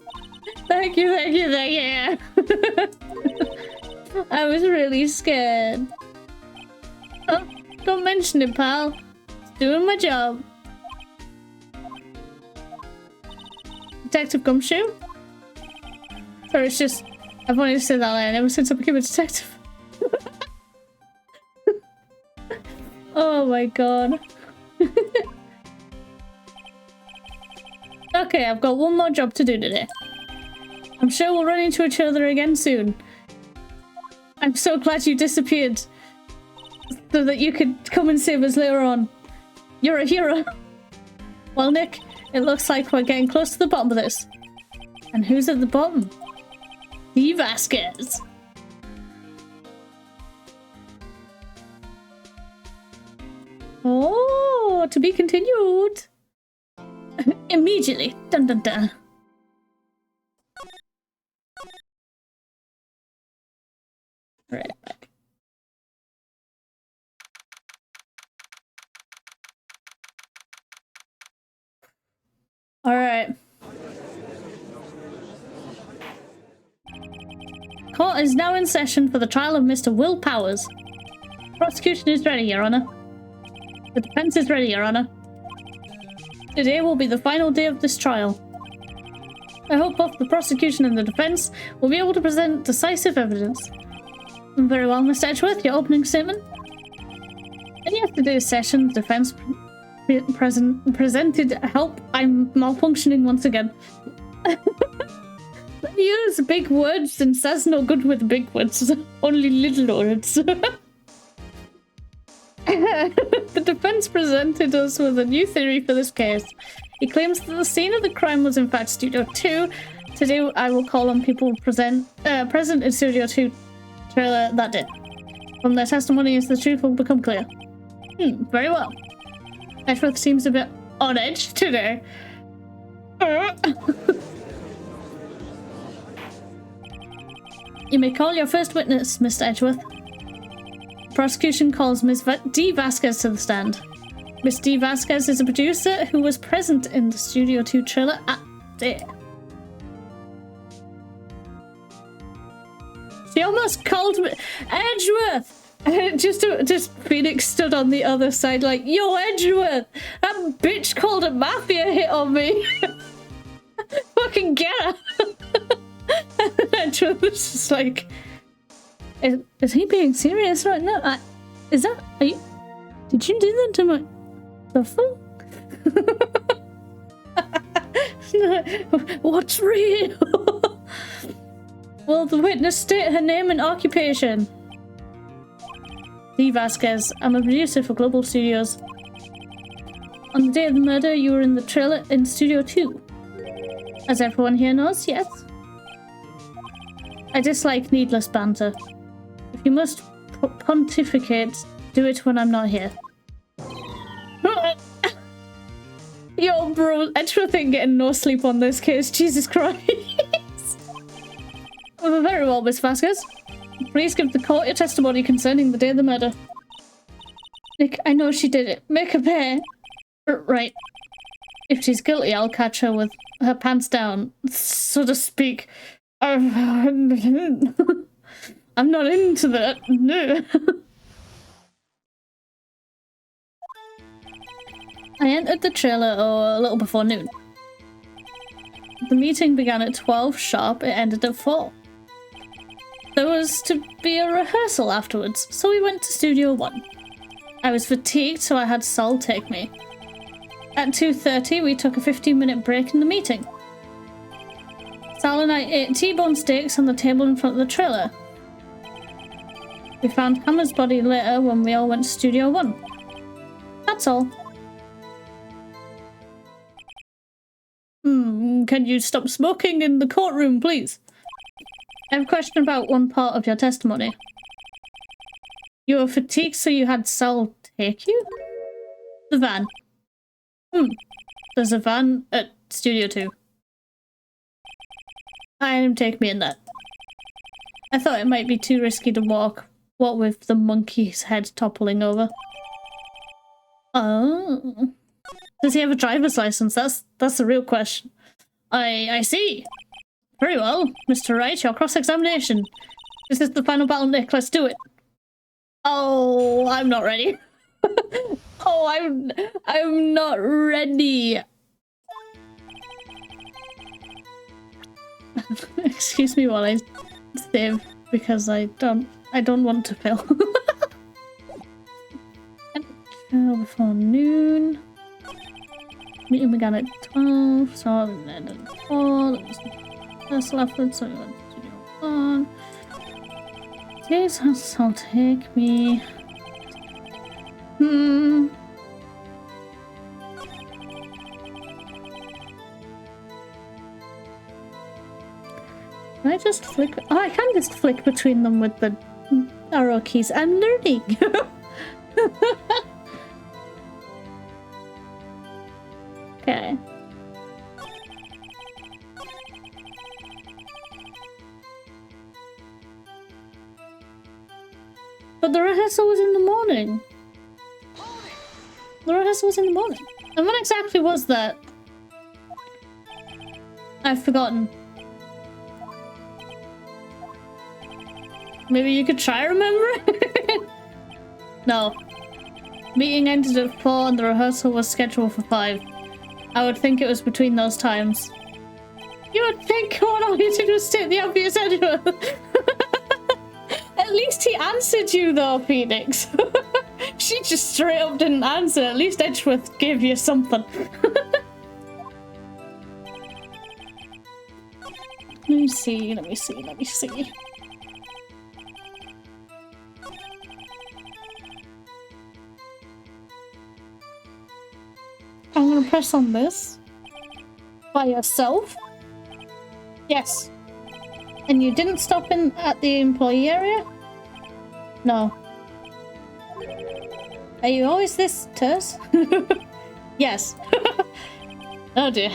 Thank you, thank you, thank you. I was really scared. Oh, don't mention it, pal. It's doing my job. Detective Gumshoe? Sorry, it's just... I've wanted to say that line ever since I became a detective. Oh my god. Okay, I've got one more job to do today. I'm sure we'll run into each other again soon. I'm so glad you disappeared so that you could come and save us later on. You're a hero. Well, Nick, it looks like we're getting close to the bottom of this. And who's at the bottom? D. Vasquez. Oh, to be continued. Immediately. Dun dun dun. Right back. All right. Court is now in session for the trial of Mr. Will Powers. Prosecution is ready, Your Honor. The defense is ready, Your Honor. Today will be the final day of this trial. I hope both the prosecution and the defense will be able to present decisive evidence. Very well, Mr. Edgeworth, your opening statement. In yesterday's session, the defense presented help. I'm malfunctioning once again. Use big words and says no good with big words. Only little words. The defense presented us with a new theory for this case. He claims that the scene of the crime was in fact Studio 2. Today I will call on people present in Studio 2 trailer that day. From their testimonies, the truth will become clear. Very well. Edgeworth seems a bit on edge today. You may call your first witness, Mr. Edgeworth. Prosecution calls Ms. D. Vasquez to the stand. Ms. D. Vasquez is a producer who was present in the Studio 2 trailer at day. She almost called me Edgeworth! Just Phoenix stood on the other side like, yo, Edgeworth! That bitch called a mafia hit on me! Fucking get her! Edgeworth was just like, is he being serious right now? Are you? Did you do that to my... The fuck? What's real? Will the witness state her name and occupation? D. Vasquez. I'm a producer for Global Studios. On the day of the murder, you were in the trailer in Studio 2. As everyone here knows, yes. I dislike needless banter. If you must pontificate, do it when I'm not here. Yo, bro, Edgeworth ain't getting no sleep on this case. Jesus Christ. Very well, Miss Vasquez. Please give the court your testimony concerning the day of the murder. Nick, I know she did it. Make her pay. Right. If she's guilty, I'll catch her with her pants down, so to speak. I'm not into that. No. I entered the trailer a little before noon. The meeting began at 12 sharp. It ended at 4. There was to be a rehearsal afterwards, so we went to Studio 1. I was fatigued, so I had Sol take me. At 2:30, we took a 15-minute break in the meeting. Sal and I ate T-bone steaks on the table in front of the trailer. We found Hammer's body later when we all went to Studio 1. That's all. Can you stop smoking in the courtroom, please? I have a question about one part of your testimony. You were fatigued, so you had Sal take you? The van. There's a van at Studio 2. I had him take me in that. I thought it might be too risky to walk. What with the monkey's head toppling over. Oh. Does he have a driver's license? That's the real question. I see. Very well, Mr. Wright, your cross-examination. This is the final battle, Nick. Let's do it. Oh, I'm not ready. Oh, I'm not ready. Excuse me while I save because I don't want to fail. Before noon. Meeting began at 12, so we ended at 4. That was the first effort, so we went to Studio 1. Today's house will take me. Can I just flick? Oh, I can just flick between them with the arrow keys. I'm learning! Okay. But the rehearsal was in the morning. The rehearsal was in the morning. And what exactly was that? I've forgotten. Maybe you could try remembering? No. Meeting ended at 4 and the rehearsal was scheduled for 5. I would think it was between those times. You would think what all you did was state the obvious anyway. At least he answered you though, Phoenix. She just straight up didn't answer. At least Edgeworth gave you something. Let me see. I'm gonna press on this. By yourself? Yes. And you didn't stop in at the employee area? No. Are you always this terse? Yes. Oh dear.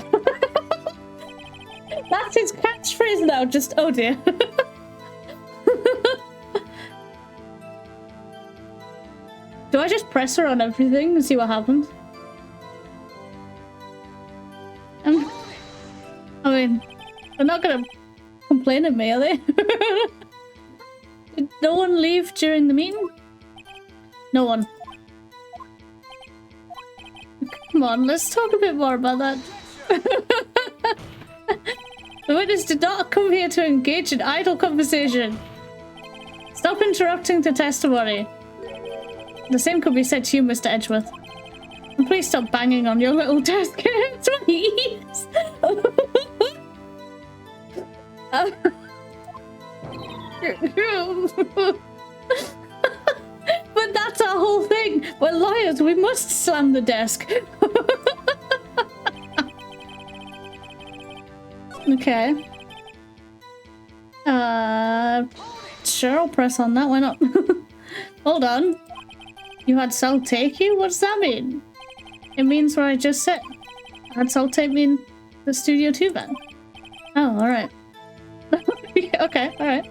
That's his catchphrase now, just oh dear. Do I just press her on everything and see what happens? I mean, they're not gonna complain at me, are they? Did no one leave during the meeting? No one. Come on, let's talk a bit more about that. The witness did not come here to engage in idle conversation. Stop interrupting the testimony. The same could be said to you, Mr. Edgeworth. And please stop banging on your little desk. It's what he eats. But that's our whole thing. We're lawyers. We must slam the desk. Okay. Sure, I'll press on that. Why not? Hold on. You had Sal take you? What does that mean? It means what I just said. I had Sal take me in the Studio 2 van. Oh, alright. Okay, alright.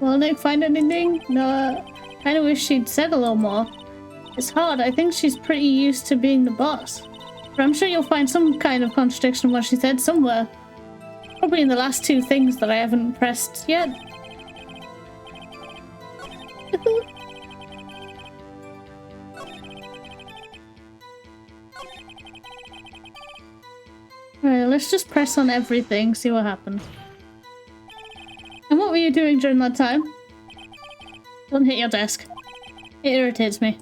Well, Nick, find anything? No, kinda wish she'd said a little more. It's hard. I think she's pretty used to being the boss. But I'm sure you'll find some kind of contradiction in what she said somewhere. Probably in the last 2 things that I haven't pressed yet. Alright, let's just press on everything, see what happens. And what were you doing during that time? Don't hit your desk. It irritates me.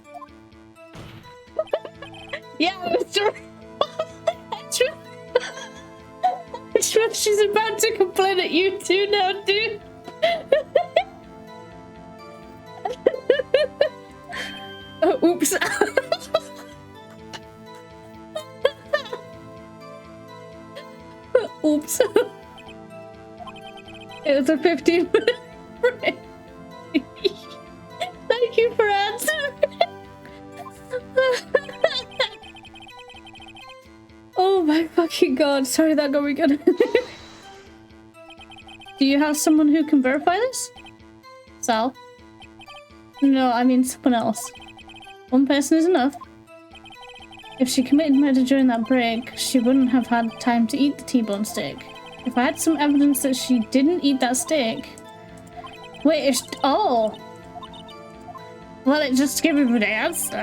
Yeah, Mr. Truth, she's about to complain at you too now, dude. Oh, oops. Oops. It was a 15-minute break. Thank you for answering. Oh my fucking god. Sorry, that got me good. Do you have someone who can verify this? Sal? No, I mean someone else. One person is enough. If she committed murder during that break, she wouldn't have had time to eat the T-bone steak. If I had some evidence that she didn't eat that steak... Wait, if... Oh! Well, it just gave me the answer.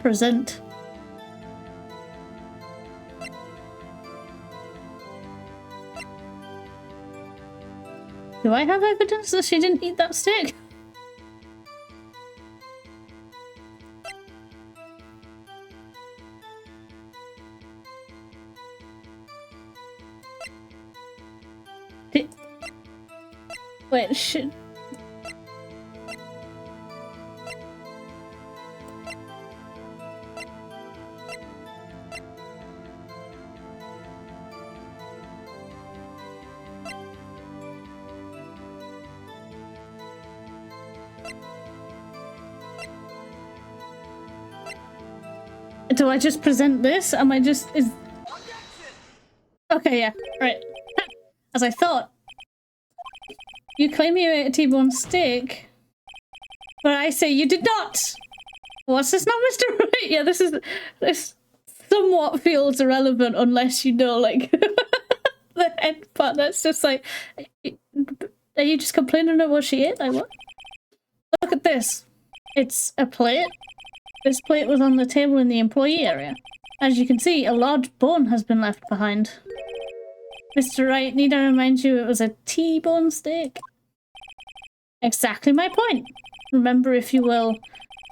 Present. Do I have evidence that she didn't eat that steak? Wait, shit. Do I just present this? Am I just... is... Okay, yeah, right. As I thought. You claim you ate a T-bone steak, but I say you did not! What's this now, Mr. Wright? Yeah, this somewhat feels irrelevant unless you know, like, the end part. That's just like... Are you just complaining about what she ate? Like, what? Look at this. It's a plate. This plate was on the table in the employee area. As you can see, a large bone has been left behind. Mr. Wright, need I remind you it was a T-bone steak? Exactly my point. Remember, if you will,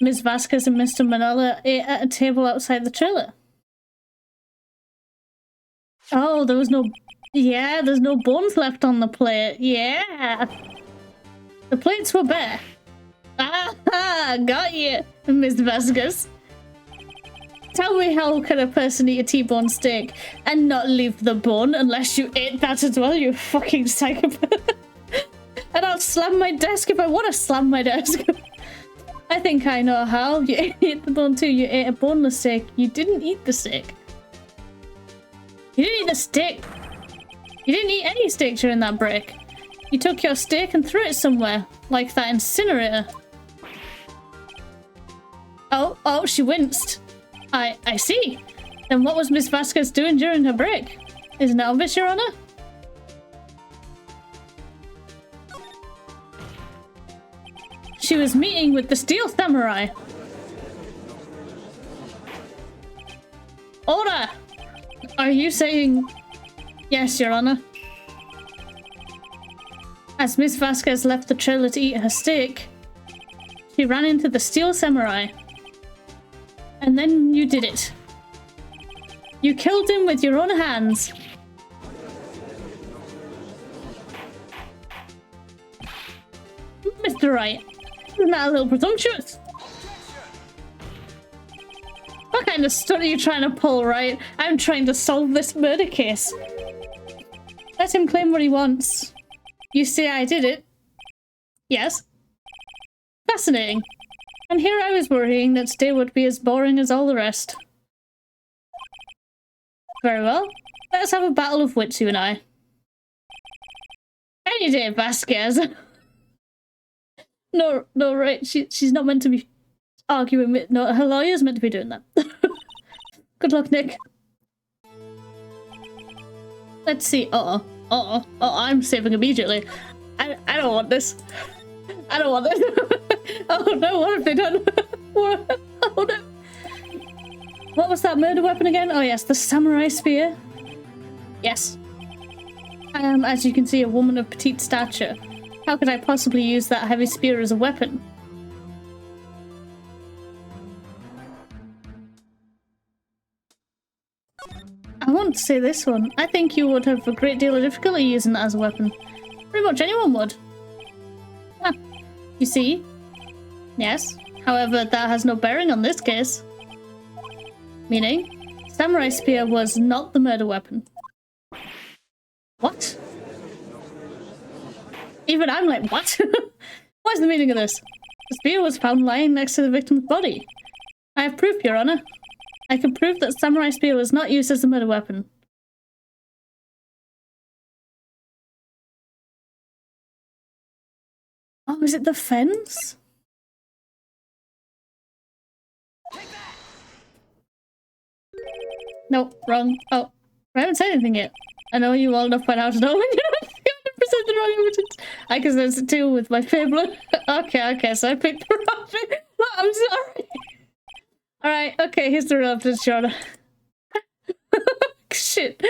Ms. Vasquez and Mr. Manella ate at a table outside the trailer. Oh, there was no... Yeah, there's no bones left on the plate. Yeah! The plates were bare. Ah, got you, Ms. Vasquez. Tell me, how can a person eat a T-bone steak and not leave the bone unless you ate that as well, you fucking psychopath? And I'll slam my desk if I want to slam my desk. I think I know how. You ate the bone too. You ate a boneless steak. You didn't eat the steak. You didn't eat the steak. You didn't eat any steak during that break. You took your steak and threw it somewhere, like that incinerator. Oh, she winced. I see. Then what was Miss Vasquez doing during her break? Isn't it obvious, Your Honor? She was meeting with the Steel Samurai. Order! Are you saying... Yes, Your Honor. As Miss Vasquez left the trailer to eat her steak, she ran into the Steel Samurai. And then you did it. You killed him with your own hands. Mr. Wright, isn't that a little presumptuous? What kind of stunt are you trying to pull, Wright? I'm trying to solve this murder case. Let him claim what he wants. You say I did it? Yes. Fascinating. And here I was worrying that today would be as boring as all the rest. Very well. Let's have a battle of wits, you and I. Any day, Vasquez. No, right. She's not meant to be arguing with... No, her lawyer's meant to be doing that. Good luck, Nick. Let's see. Uh-oh, I'm saving immediately. I don't want this. I don't want this. Oh no, what have they done? What? Oh no. What was that murder weapon again? Oh yes, the samurai spear. Yes. I am, as you can see, a woman of petite stature. How could I possibly use that heavy spear as a weapon? I want to say this one. I think you would have a great deal of difficulty using that as a weapon. Pretty much anyone would. Ah, you see? Yes. However, that has no bearing on this case. Meaning, Samurai Spear was not the murder weapon. What? Even I'm like, what? What is the meaning of this? The spear was found lying next to the victim's body. I have proof, Your Honor. I can prove that Samurai Spear was not used as a murder weapon. Oh, is it the fence? No, wrong. Oh, I haven't said anything yet. I know you well enough by now to know when you're 100% the wrong evidence. I can sense it too with my fable. Okay, so I picked the wrong thing. No, I'm sorry. Alright, okay, here's the real evidence, Your Honor. Shit.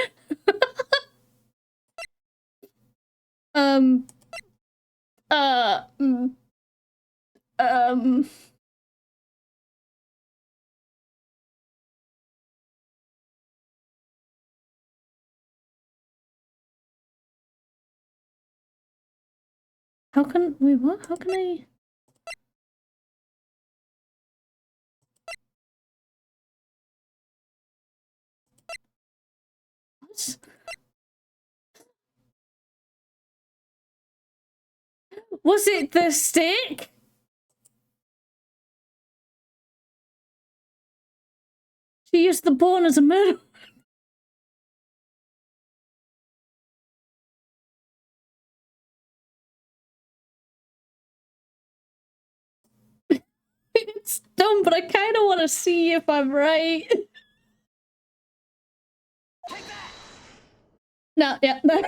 How can we what? How can I? What? Was it the stick? She used the bone as a murder. It's dumb, but I kind of want to see if I'm right. No, yeah, no.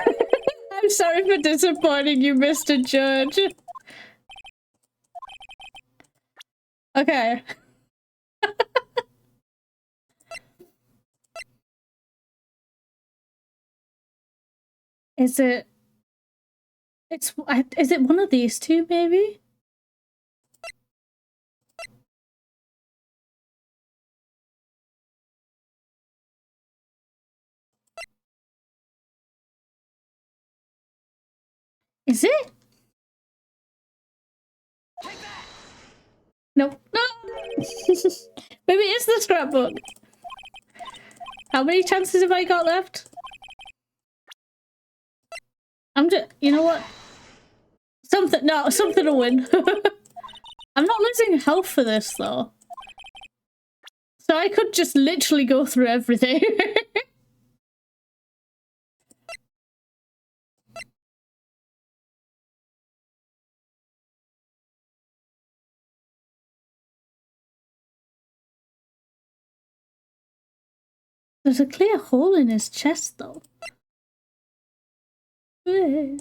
I'm sorry for disappointing you, Mr. Judge. Okay. Is it one of these two, maybe? Is it? Nope. No. Maybe it's the scrapbook. How many chances have I got left? I'm just, you know what? Something to win. I'm not losing health for this though. So I could just literally go through everything. There's a clear hole in his chest though. See,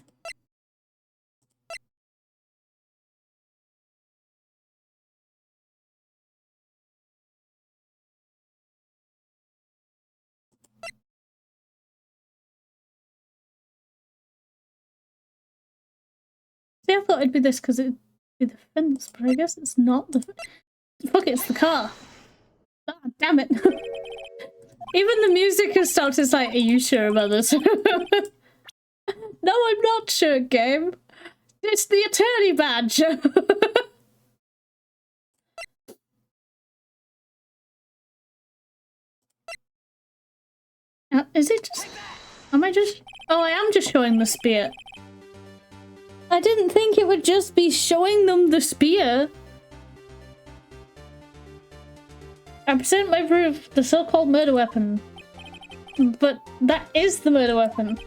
I thought it'd be this because it'd be the fence, but I guess it's not the fuck, it's the car. Ah, damn it. Even the music has started. It's like, are you sure about this? No, I'm not sure, game. It's the attorney badge. Is it just... Am I just... Oh, I am just showing the spear. I didn't think it would just be showing them the spear. I present my proof, the so-called murder weapon. But that is the murder weapon.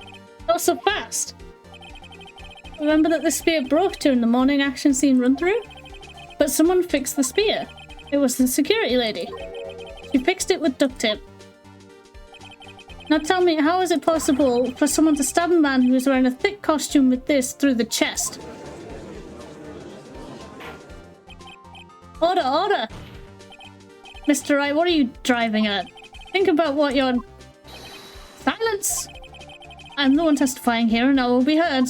Not so fast. Remember that the spear broke during the morning action scene run-through? But someone fixed the spear. It was the security lady. She fixed it with duct tape. Now tell me, how is it possible for someone to stab a man who is wearing a thick costume with this through the chest? Order, order! Mr. Wright, what are you driving at? Think about what you're... Silence! I'm the one testifying here and I will be heard.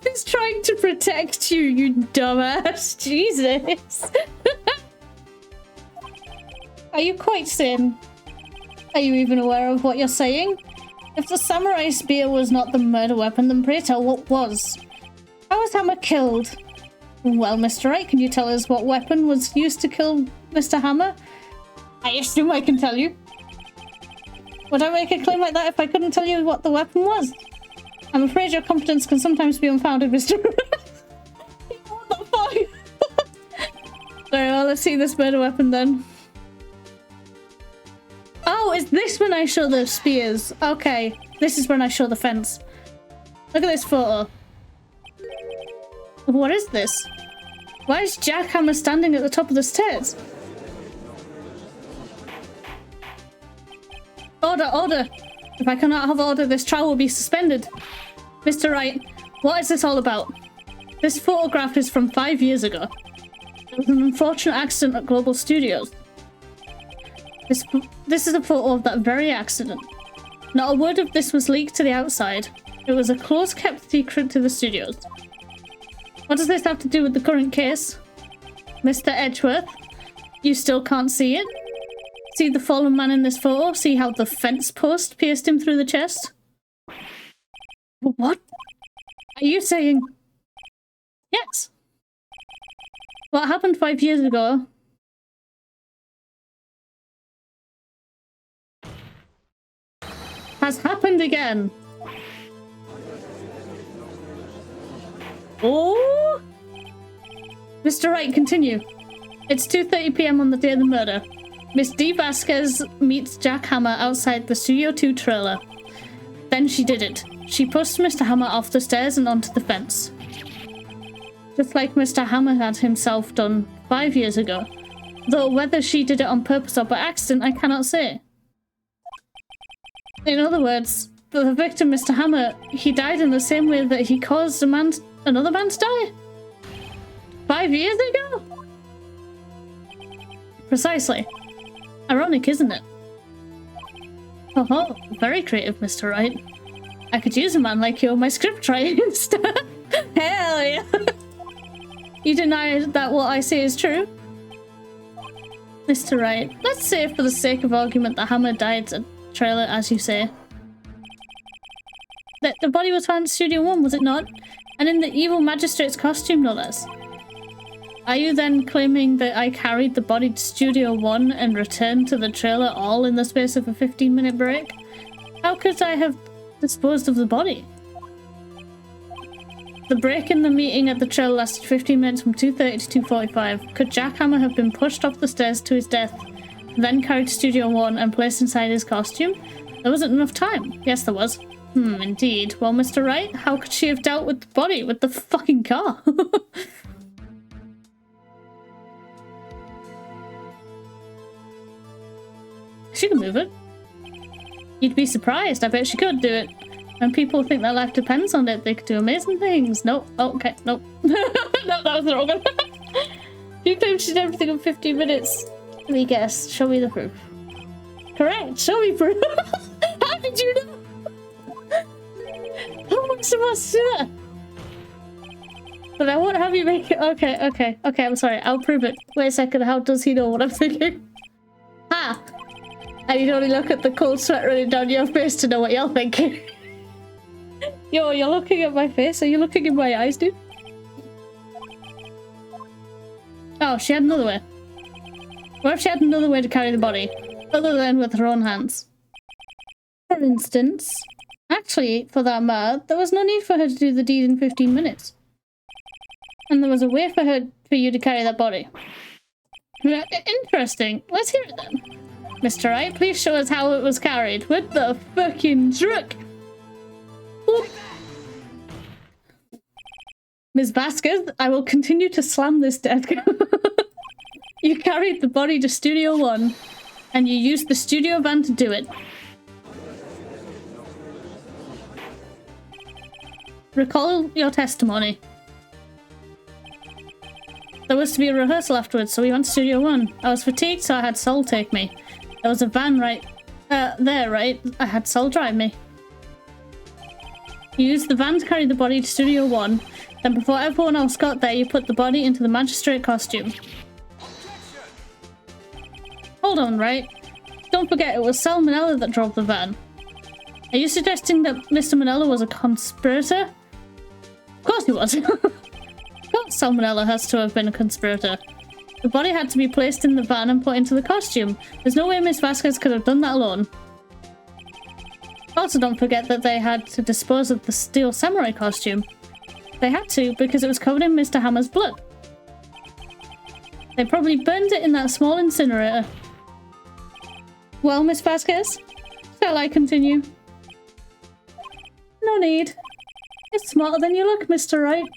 He's trying to protect you, you dumbass. Jesus. Are you quite sane? Are you even aware of what you're saying? If the samurai spear was not the murder weapon, then pray tell what was. How was Hammer killed? Well, Mr. Wright, can you tell us what weapon was used to kill Mr. Hammer? I assume I can tell you. Would I make a claim like that if I couldn't tell you what the weapon was? I'm afraid your confidence can sometimes be unfounded, Mr. What the fuck? Very well, let's see this murder weapon then. Oh, is this when I show the spears? Okay, this is when I show the fence. Look at this photo. What is this? Why is Jack Hammer standing at the top of the stairs? Order, order! If I cannot have order, this trial will be suspended. Mr. Wright, what is this all about? This photograph is from 5 years ago. There was an unfortunate accident at Global Studios. This is a photo of that very accident. Not a word of this was leaked to the outside. It was a close-kept secret to the studios. What does this have to do with the current case? Mr. Edgeworth, you still can't see it? See the fallen man in this photo? See how the fence post pierced him through the chest? What? Are you saying? Yes. What happened 5 years ago has happened again. Oh! Mr. Wright, continue. It's 2:30 p.m. on the day of the murder. Miss D. Vasquez meets Jack Hammer outside the Studio 2 trailer. Then she did it. She pushed Mr. Hammer off the stairs and onto the fence. Just like Mr. Hammer had himself done 5 years ago. Though whether she did it on purpose or by accident, I cannot say. In other words, the victim, Mr. Hammer, he died in the same way that he caused another man to die? 5 years ago? Precisely. Ironic, isn't it? Oh, very creative, Mr. Wright. I could use a man like you on my script writing instead. Hell yeah! You deny that what I say is true? Mr. Wright, let's say for the sake of argument that Hammer died at trailer, as you say. The body was found in Studio 1, was it not? And in the evil magistrate's costume, no less. Are you then claiming that I carried the body to Studio 1 and returned to the trailer all in the space of a 15-minute break? How could I have disposed of the body? The break in the meeting at the trailer lasted 15 minutes from 2:30 to 2:45. Could Jack Hammer have been pushed off the stairs to his death, then carried to Studio 1 and placed inside his costume? There wasn't enough time. Yes, there was. Indeed. Well, Mr. Wright, how could she have dealt with the body with the fucking car? She can move it. You'd be surprised. I bet she could do it. When people think their life depends on it, they could do amazing things. Nope. Oh, okay. Nope. No, that was the wrong one. You claimed she did everything in 15 minutes. Let me guess. Show me the proof. Correct. Show me proof. How did you know? How am I supposed to do that? But I won't have you make it. Okay. I'm sorry. I'll prove it. Wait a second. How does he know what I'm thinking? Ha! And you'd only look at the cold sweat running down your face to know what you're thinking. Yo, you're looking at my face? Are you looking in my eyes, dude? Oh, she had another way. What if she had another way to carry the body? Other than with her own hands? For instance... Actually, for that matter, there was no need for her to do the deed in 15 minutes. And there was a way for you to carry that body. Interesting. Let's hear it then. Mr. Wright, please show us how it was carried. With the fucking truck! Ooh. Ms. Vasquez, I will continue to slam this desk. You carried the body to Studio 1, and you used the studio van to do it. Recall your testimony. There was to be a rehearsal afterwards, so we went to Studio 1. I was fatigued, so I had Sol take me. There was a van right There, right? I had Sol drive me. You used the van to carry the body to Studio 1. Then before everyone else got there, you put the body into the magistrate costume. Hold on, Wright. Don't forget, it was Salmonella that drove the van. Are you suggesting that Mr. Manella was a conspirator? Of course he was. Of course Salmonella has to have been a conspirator. The body had to be placed in the van and put into the costume. There's no way Miss Vasquez could have done that alone. Also, don't forget that they had to dispose of the steel samurai costume. They had to because it was covered in Mr. Hammer's blood. They probably burned it in that small incinerator. Well, Miss Vasquez, shall I continue? No need. You're smarter than you look, Mr. Wright.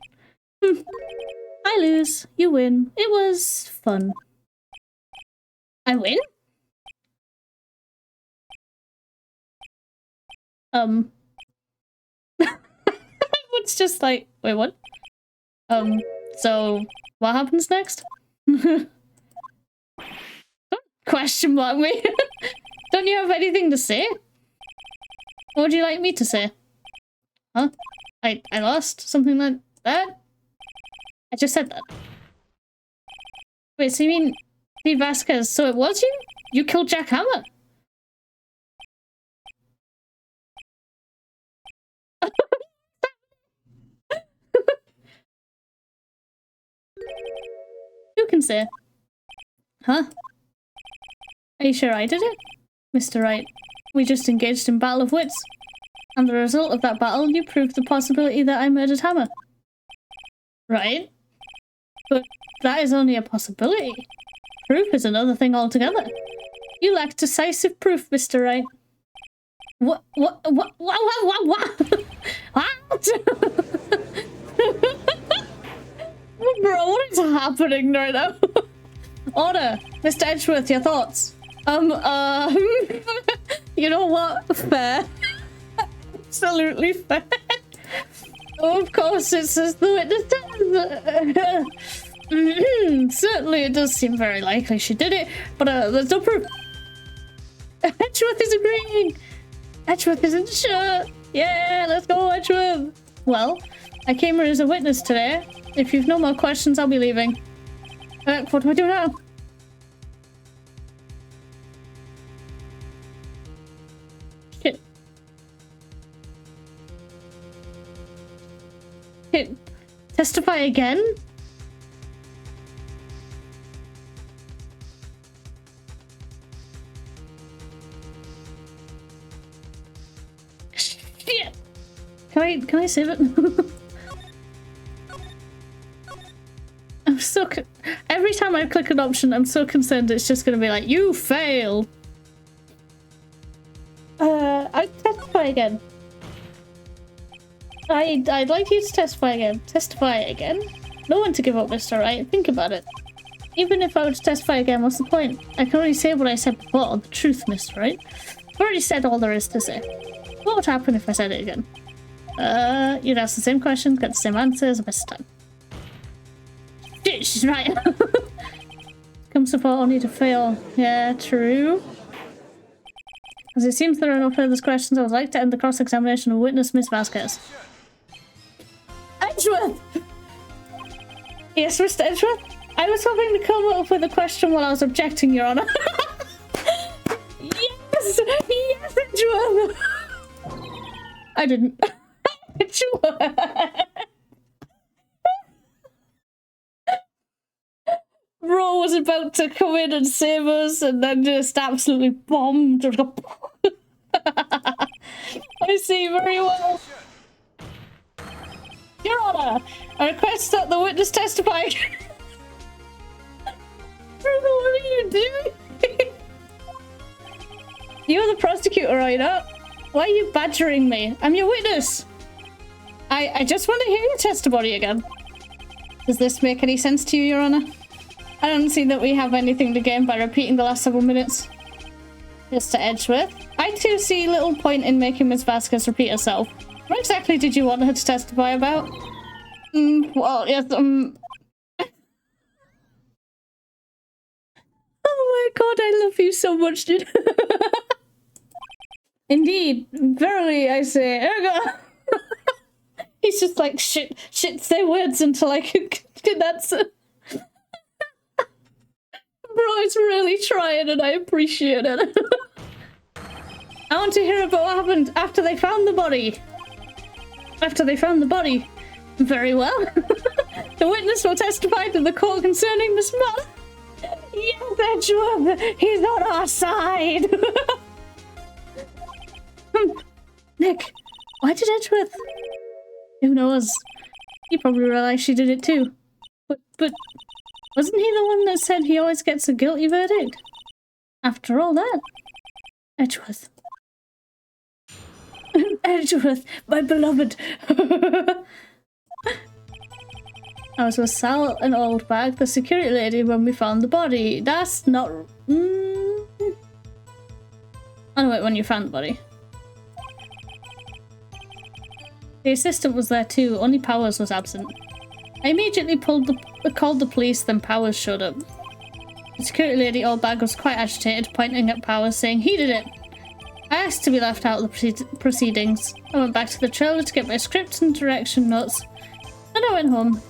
I lose. You win. It was fun. I win? It's just like, wait, what? So what happens next? Don't question mark me. Don't you have anything to say? What would you like me to say? Huh? I lost? Something like that? I just said that. Wait, so you mean P. Vasquez, so it was you? You killed Jack Hammer? You can say. Huh? Are you sure I did it? Mr. Wright, we just engaged in battle of wits. And the result of that battle, you proved the possibility that I murdered Hammer. Right? But that is only a possibility. Proof is another thing altogether. You lack decisive proof, Mr. Wright. What? Bro, what is happening right now? Order! Mr. Edgeworth, your thoughts? You know what? Fair. Absolutely fair. Of course, it's as the witness does. Certainly, it does seem very likely she did it, but there's no proof. Edgeworth is agreeing. Edgeworth isn't sure. Yeah, let's go, Edgeworth. Well, I came here as a witness today. If you've no more questions, I'll be leaving. What do I do now? Shit. Shit. Testify again? Shit. Can I save it? I'm so every time I click an option, I'm so concerned it's just gonna be like, you failed. I'd testify again. I'd like you to testify again. Testify again? No one to give up, Mr. Wright. Think about it. Even if I were to testify again, what's the point? I can only say what I said before, the truth, Mr. Wright. I've already said all there is to say. What would happen if I said it again? You'd ask the same question, get the same answers, a best time. Shit, she's right. Come support only to fail. Yeah, true. As it seems there are no further questions, I would like to end the cross-examination of witness Miss Vasquez. Edgeworth! Yes, Mr. Edgeworth? I was hoping to come up with a question while I was objecting, Your Honor. Yes! Yes, Edgeworth! I didn't. Edgeworth! Ro was about to come in and save us and then just absolutely bombed. I see very well. Your Honor, I request that the witness testify. What are you doing? You're the prosecutor, are you not? Why are you badgering me? I'm your witness. I just want to hear your testimony again. Does this make any sense to you, Your Honor? I don't see that we have anything to gain by repeating the last several minutes. Mr. Edgeworth, I too see little point in making Miss Vasquez repeat herself. What exactly did you want her to testify about? Well, yes, Oh my god, I love you so much, dude. Indeed, verily I say, ergo. He's just like, shit, say words until I can that's it. Bro is really trying and I appreciate it. I want to hear about what happened after they found the body. Very well. The witness will testify to the court concerning this matter. Yes, Edgeworth, he's on our side. Nick, why did Edgeworth? Who knows? He probably realized she did it too. But wasn't he the one that said he always gets a guilty verdict? After all that, Edgeworth. Edgeworth, my beloved. I was with Sal and Oldbag, the security lady, when we found the body. That's not... Oh no, wait, when you found the body. The assistant was there too, only Powers was absent. I immediately called the police, then Powers showed up. The security lady, Oldbag, was quite agitated, pointing at Powers, saying he did it. I asked to be left out of the proceedings. I went back to the trailer to get my scripts and direction notes. Then I went home.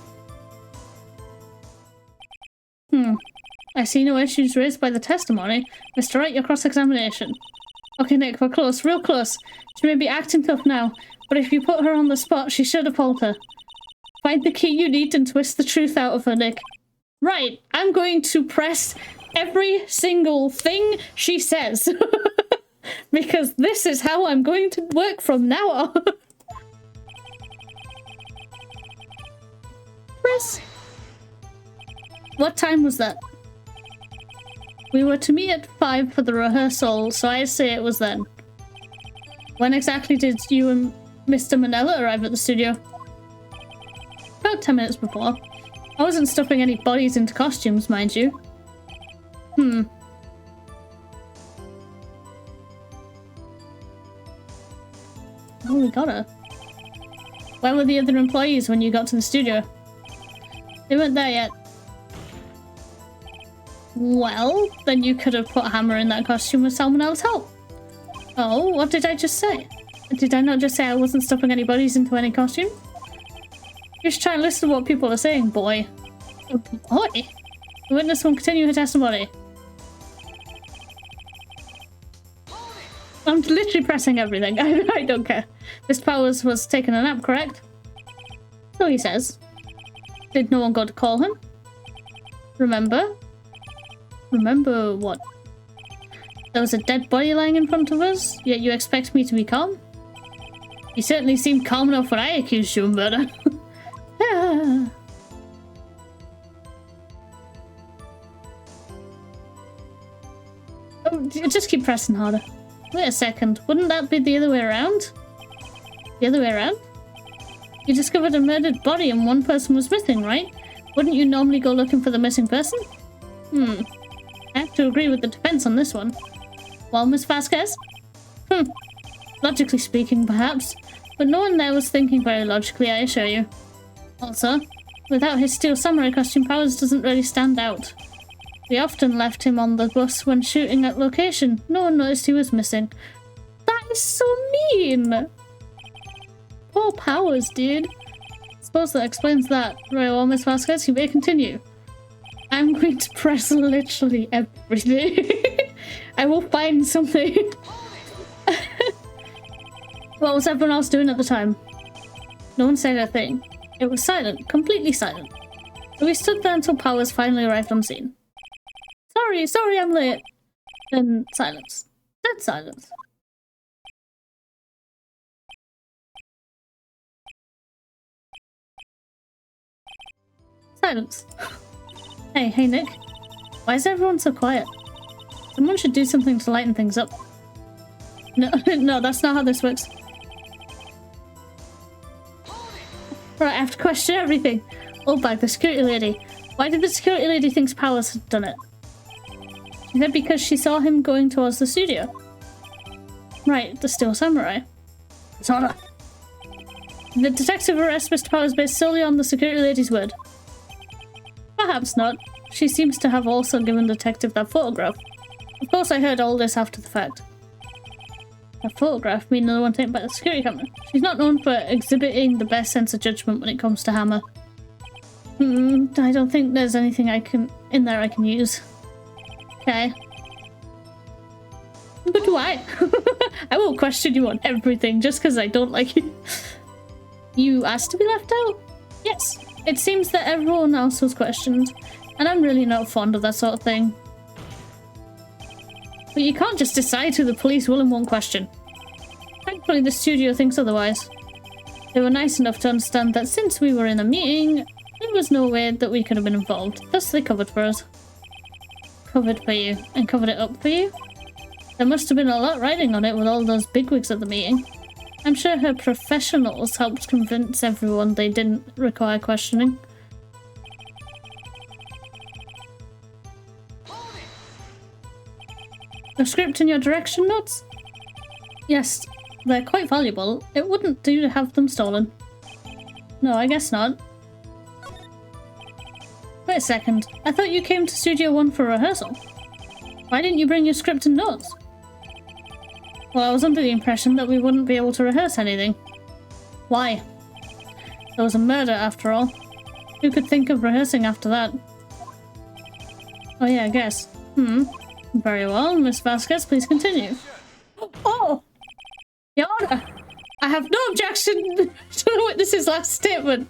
I see no issues raised by the testimony. Mr. Wright, your cross-examination. Okay, Nick, we're close, real close. She may be acting tough now, but if you put her on the spot, she should have pulled her. Find the key you need and twist the truth out of her, Nick. Right, I'm going to press every single thing she says. Because this is how I'm going to work from now on. Press. What time was that? We were to meet at 5 for the rehearsal, so I say it was then. When exactly did you and Mr. Manella arrive at the studio? About 10 minutes before. I wasn't stuffing any bodies into costumes, mind you. Oh, we got her. Where were the other employees when you got to the studio? They weren't there yet. Well, then you could have put Hammer in that costume with someone else's help. Oh, what did I just say? Did I not just say I wasn't stuffing any bodies into any costume? You should try and listen to what people are saying, boy. Oh, boy? The witness will continue her testimony. I'm literally pressing everything. I don't care. Mr. Powers was taking a nap, correct? So he says. Did no one go to call him? Remember? Remember what? There was a dead body lying in front of us, yet you expect me to be calm? You certainly seemed calm enough when I accused you of murder. Yeah. Oh, just keep pressing harder. Wait a second, wouldn't that be the other way around? The other way around? You discovered a murdered body and one person was missing, right? Wouldn't you normally go looking for the missing person? I have to agree with the defense on this one. Well, Miss Vasquez? Logically speaking, perhaps. But no one there was thinking very logically, I assure you. Also, without his steel samurai costume, Powers doesn't really stand out. We often left him on the bus when shooting at location. No one noticed he was missing. That is so mean! Poor Powers, dude. Suppose that explains that. Right, well, Miss Vasquez, you may continue. I'm going to press literally everything. I will find something. What was everyone else doing at the time? No one said a thing. It was silent, completely silent. So we stood there until Powers finally arrived on scene. Sorry, I'm late. Then silence. Dead silence. Silence. Hey, Nick. Why is everyone so quiet? Someone should do something to lighten things up. No, no, that's not how this works. Right, I have to question everything. Oldbag, the security lady. Why did the security lady think Powers had done it? She said because she saw him going towards the studio. Right, the Steel Samurai. Sora. The detective arrests Mr. Powers based solely on the security lady's word. Perhaps not. She seems to have also given the detective that photograph. Of course I heard all this after the fact. A photograph, meaning the one taken by the security camera. She's not known for exhibiting the best sense of judgment when it comes to Hammer. I don't think there's anything in there I can use. Okay. But do I? I won't question you on everything just because I don't like you. You asked to be left out? Yes. It seems that everyone else was questioned, and I'm really not fond of that sort of thing. But you can't just decide who the police will and won't question. Thankfully, the studio thinks otherwise. They were nice enough to understand that since we were in a meeting, there was no way that we could have been involved. Thus, they covered for us. Covered for you. And covered it up for you? There must have been a lot riding on it with all those bigwigs at the meeting. I'm sure her professionals helped convince everyone they didn't require questioning. The script and your direction notes? Yes, they're quite valuable. It wouldn't do to have them stolen. No, I guess not. Wait a second. I thought you came to Studio 1 for rehearsal. Why didn't you bring your script and notes? Well, I was under the impression that we wouldn't be able to rehearse anything. Why? There was a murder, after all. Who could think of rehearsing after that? Oh yeah, I guess. Very well, Miss Vasquez, please continue. Oh! Your Honor! I have no objection to the witness's last statement.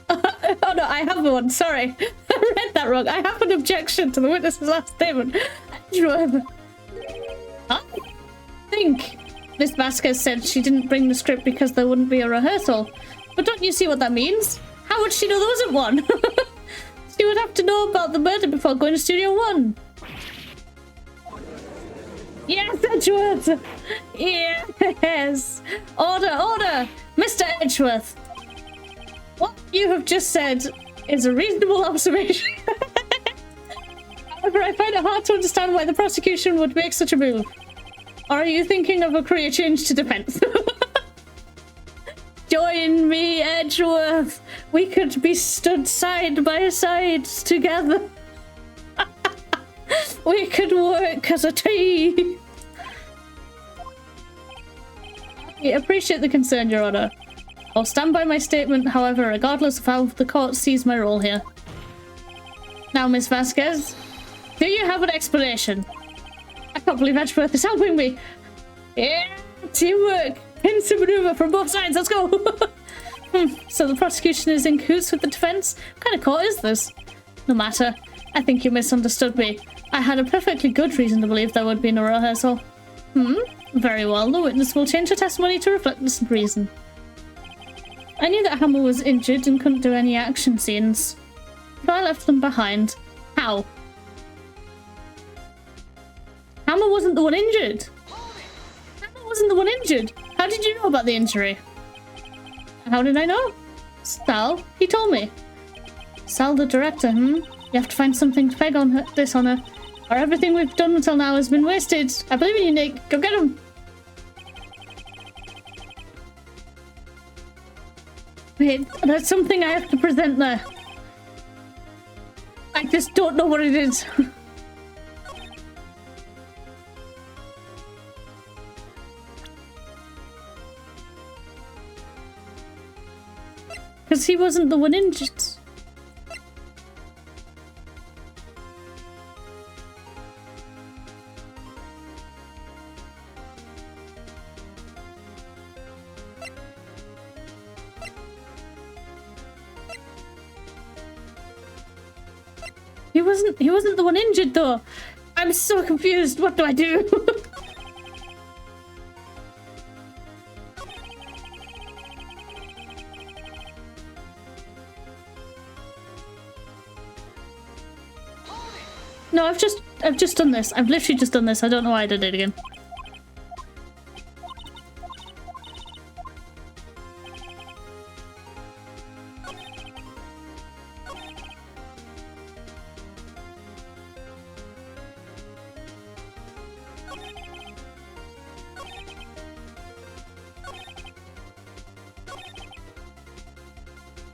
Oh no, I have one, sorry. I read that wrong. I have an objection to the witness's last statement. I think Miss Vasquez said she didn't bring the script because there wouldn't be a rehearsal. But don't you see what that means? How would she know there wasn't one? She would have to know about the murder before going to Studio 1. Yes, Edgeworth! Yes! Order, order! Mr. Edgeworth! What you have just said is a reasonable observation. However, I find it hard to understand why the prosecution would make such a move. Or are you thinking of a career change to defense? Join me, Edgeworth! We could be stood side by side together. We could work as a team. I appreciate the concern, Your Honor. I'll stand by my statement, however, regardless of how the court sees my role here. Now, Miss Vasquez, do you have an explanation? I can't believe Edgeworth is helping me. Yeah, teamwork. Pincer maneuver from both sides. Let's go. So the prosecution is in cahoots with the defense? What kind of court is this? No matter. I think you misunderstood me. I had a perfectly good reason to believe there would be no rehearsal. Very well. The witness will change her testimony to reflect this reason. I knew that Hammer was injured and couldn't do any action scenes. So I left them behind. How? Hammer wasn't the one injured. Hammer wasn't the one injured. How did you know about the injury? How did I know? Sal, he told me. Sal, the director, You have to find something to peg on this on her, or everything we've done until now has been wasted. I believe in you, Nick. Go get him. Wait, there's something I have to present there. I just don't know what it is. Because he wasn't the one injured. He wasn't the one injured though. I'm so confused. What do I do? No, I've just done this. I've literally just done this. I don't know why I did it again.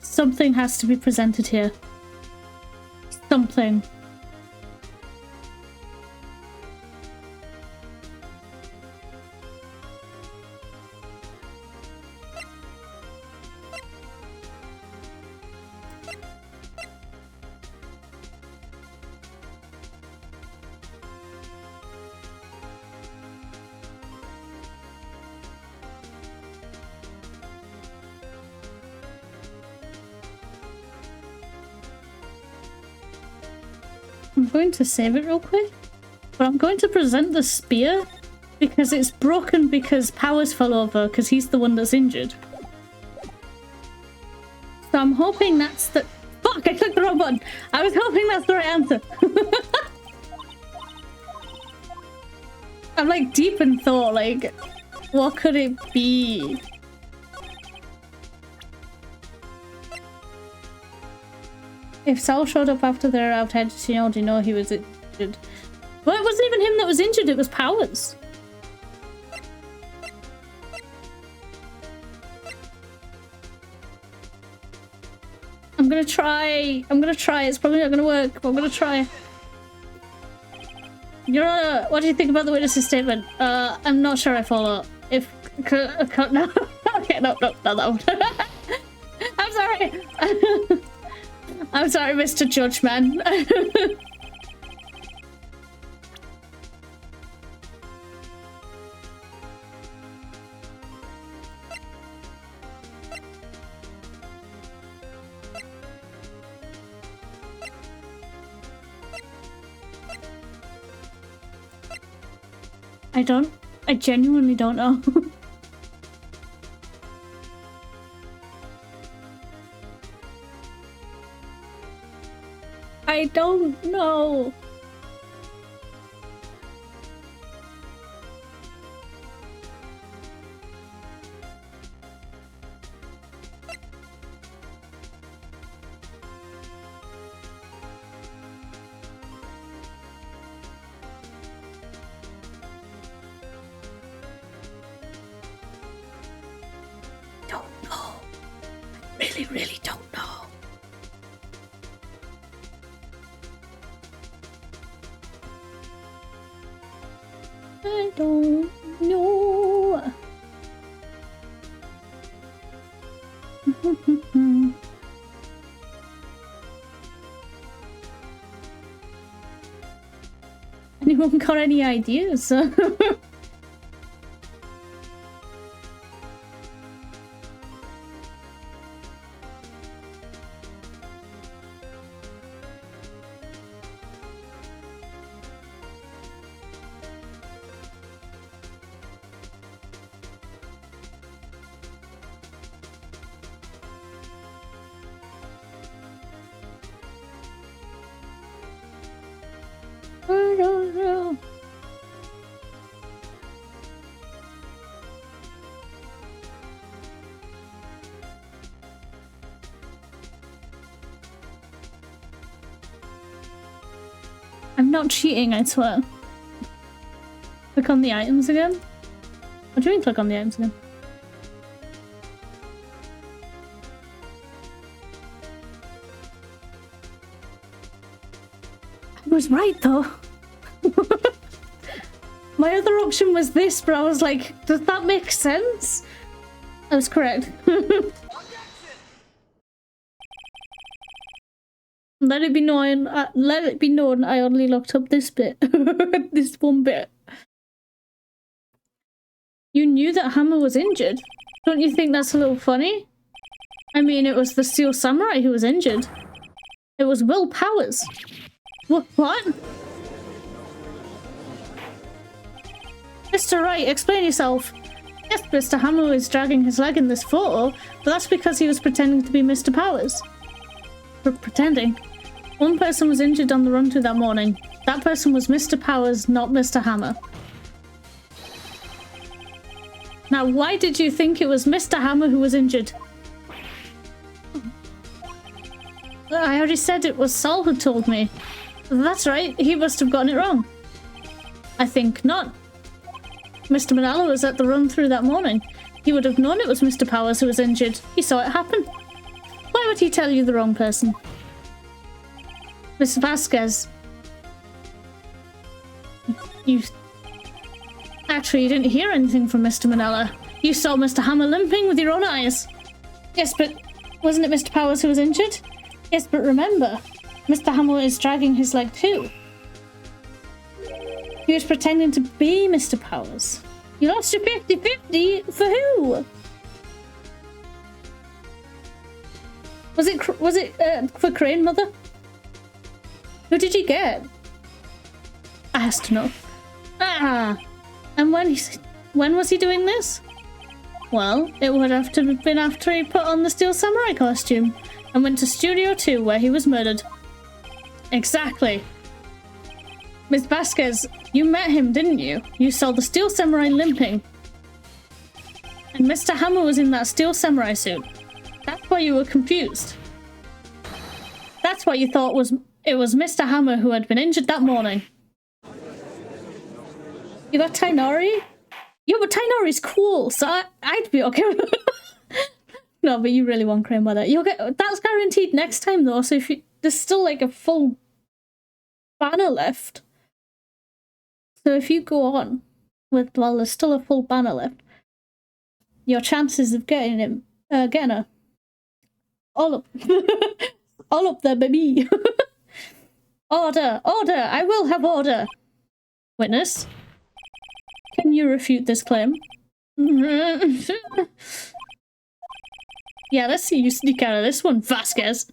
Something has to be presented here. Something. I'm going to save it real quick. But I'm going to present the spear because it's broken because Powers fell over because he's the one that's injured. So I'm hoping that's the... Fuck, I clicked the wrong button. I was hoping that's the right answer. I'm like deep in thought, like, what could it be? If Sal showed up after they arrived, how did you already know he was injured? Well, it wasn't even him that was injured, it was Powers. I'm gonna try, it's probably not gonna work, but I'm gonna try. Your Honor, what do you think about the witness's statement? I'm not sure I follow. If... No. Okay, no, not that one. I'm sorry. I'm sorry, Mr. Judge, man. I genuinely don't know. I don't know. Really don't know. I don't know. Anyone got any ideas? I'm not cheating, I swear. Click on the items again? What do you mean click on the items again? I was right though. My other option was this, but I was like, does that make sense? I was correct. Let it be known I only looked up this bit. This one bit. You knew that Hammer was injured. Don't you think that's a little funny? I mean, it was the Steel Samurai who was injured. It was Will Powers. What? Mr. Wright, explain yourself. Yes, Mr. Hammer is dragging his leg in this photo, but that's because he was pretending to be Mr. Powers. Pretending? One person was injured on the run through that morning. That person was Mr. Powers, not Mr. Hammer. Now, why did you think it was Mr. Hammer who was injured? I already said it was Saul who told me. That's right, he must have gotten it wrong. I think not. Mr. Manala was at the run through that morning. He would have known it was Mr. Powers who was injured. He saw it happen. Why would he tell you the wrong person? Mr. Vasquez. You didn't hear anything from Mr. Manala. You saw Mr. Hammer limping with your own eyes. Yes, but wasn't it Mr. Powers who was injured? Yes, but remember, Mr. Hammer is dragging his leg too. He was pretending to be Mr. Powers. You lost your 50-50 for who? Was it for Crane, Mother? Who did you get? I has to know. Ah! And when was he doing this? Well, it would have to have been after he put on the Steel Samurai costume and went to Studio 2 where he was murdered. Exactly. Miss Vasquez, you met him, didn't you? You saw the Steel Samurai limping. And Mr. Hammer was in that Steel Samurai suit. That's why you were confused. That's why you thought it was Mr. Hammer who had been injured that morning. You got Tainari? Yeah, but Tainari's cool, so I'd be okay with it. No, but you really want cream weather. You'll get that's guaranteed next time though, so if there's still like a full banner left. So if you go on with there's still a full banner left, your chances of getting him getting her all up all up there, baby. Order, order, I will have order. Witness. Can you refute this claim? Yeah, let's see you sneak out of this one, Vasquez.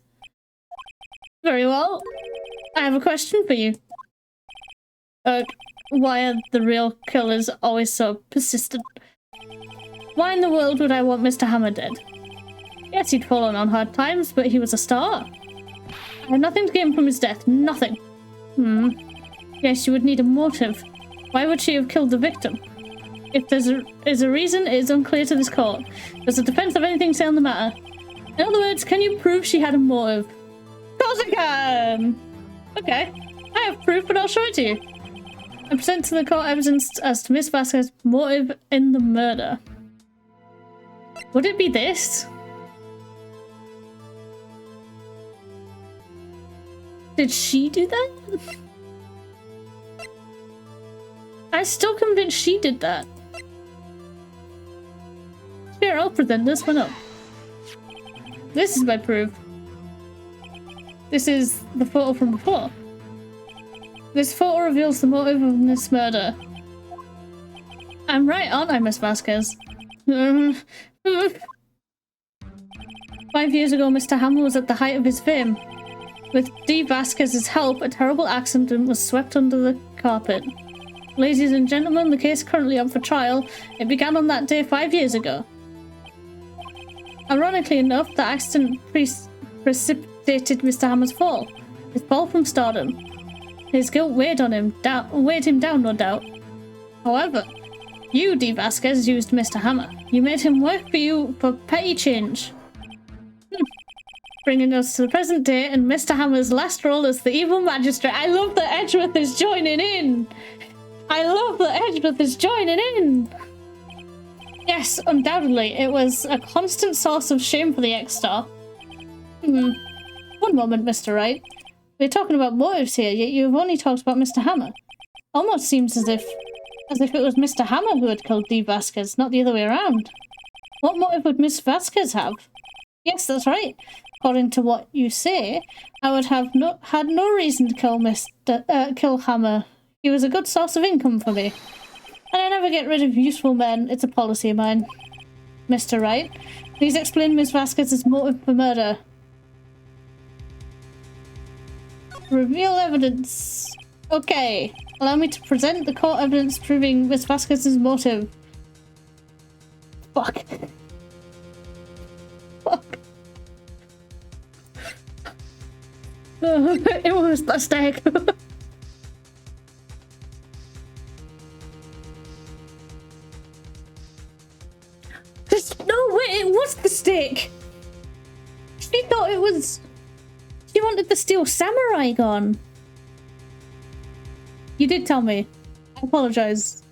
Very well. I have a question for you. Why are the real killers always so persistent? Why in the world would I want Mr. Hammer dead? Yes, he'd fallen on hard times, but he was a star. I had nothing to gain from his death. Nothing. Yes, you would need a motive. Why would she have killed the victim? If there is a reason, it is unclear to this court. Does the defense have anything to say on the matter? In other words, can you prove she had a motive? Of course I can! Okay. I have proof, but I'll show it to you. I present to the court evidence as to Miss Vasquez's motive in the murder. Would it be this? Did she do that? I'm still convinced she did that. Here, I'll present this one up. This is my proof. This is the photo from before. This photo reveals the motive of this murder. I'm right, aren't I, Miss Vasquez? 5 years ago, Mr. Hammer was at the height of his fame. With D. Vasquez's help, a terrible accident was swept under the carpet. Ladies and gentlemen, the case currently up for trial. It began on that day 5 years ago. Ironically enough, the accident precipitated Mr. Hammer's fall. His fall from stardom. His guilt weighed him down, no doubt. However, you, D. Vasquez, used Mr. Hammer. You made him work for you for petty change. Bringing us to the present day and Mr. Hammer's last role as the evil magistrate. I love that Edgeworth is joining in! I love that Edgeworth is joining in! Yes, undoubtedly, it was a constant source of shame for the X-Star. One moment, Mr. Wright. We're talking about motives here, yet you've only talked about Mr. Hammer. Almost seems as if it was Mr. Hammer who had killed D. Vasquez, not the other way around. What motive would Miss Vasquez have? Yes, that's right. According to what you say, I would have had no reason to kill Hammer. He was a good source of income for me. And I never get rid of useful men. It's a policy of mine. Mr. Wright, please explain Miss Vasquez's motive for murder. Reveal evidence. Okay. Allow me to present the court evidence proving Miss Vasquez's motive. Fuck. Fuck. It was the stag. No, wait, it was the stick! She thought it was... She wanted the Steel Samurai gone. You did tell me. I apologize.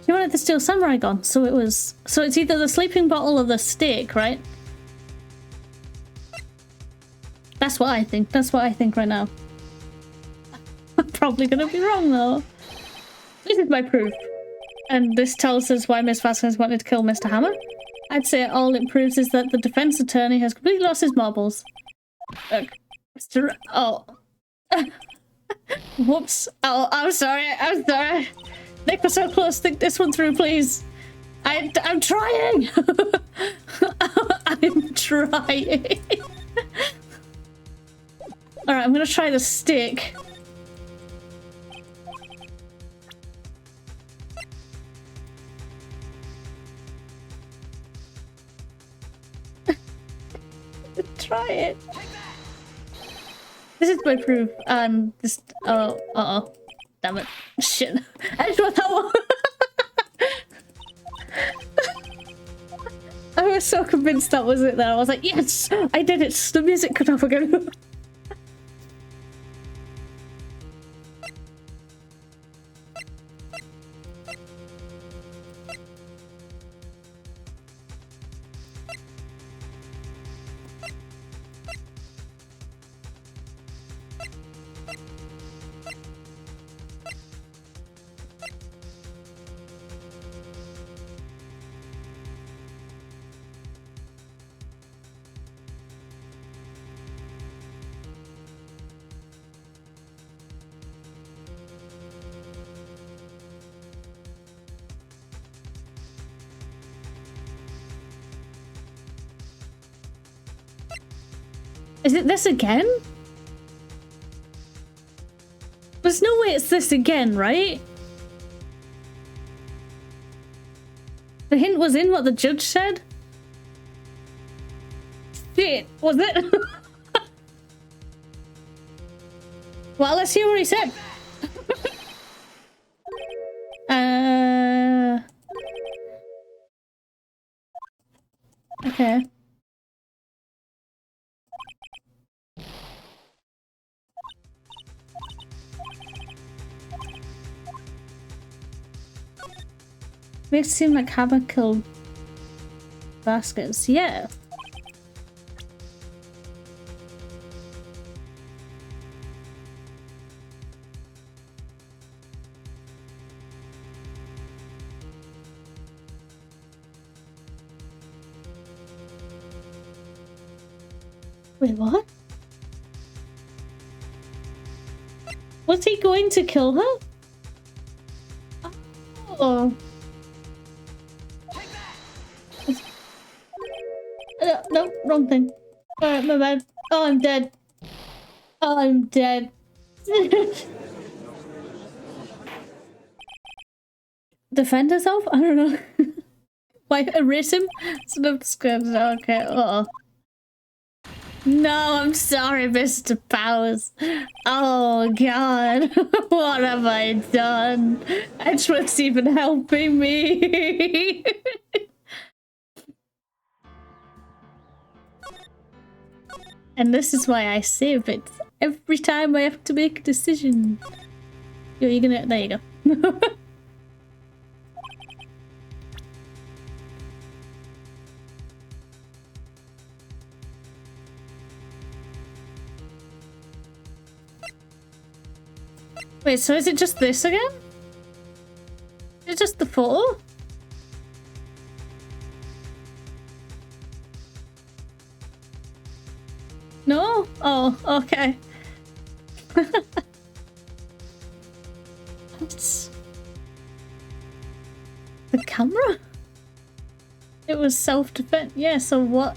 She wanted the Steel Samurai gone, so it was... So it's either the sleeping bottle or the stick, right? That's what I think. That's what I think right now. I'm probably gonna be wrong, though. This is my proof. And this tells us why Miss Vasquez wanted to kill Mr. Hammer. I'd say all it proves is that the defense attorney has completely lost his marbles. Oh. Whoops. Oh, I'm sorry. I'm sorry. Nick was so close. Think this one through, please. I'm trying. I'm trying. Alright, I'm gonna try the stick. Try it. This is my proof. This. Oh, uh-oh. Damn it. Shit. I just want that one. I was so convinced that was it there. I was like, yes! I did it! The music cut off again. Is it this again? There's no way it's this again, right? The hint was in what the judge said? Shit, was it? Well, let's hear what he said. Okay. Makes it seem like Hammer killed Vasquez. Yeah. Wait, what? Was he going to kill her? Oh. No, wrong thing. Alright, my bad. Oh, I'm dead. Oh, I'm dead. Defend herself? I don't know. Why erase him? Okay, uh-oh. No, I'm sorry, Mr. Powers. Oh, God. What have I done? Edgeworth's even helping me. And this is why I save it. Every time I have to make a decision. Yo, you're gonna... There you go. Wait, so is it just this again? Is it just the photo? No? Oh, okay. What's the camera? It was self-defense. Yeah, so what?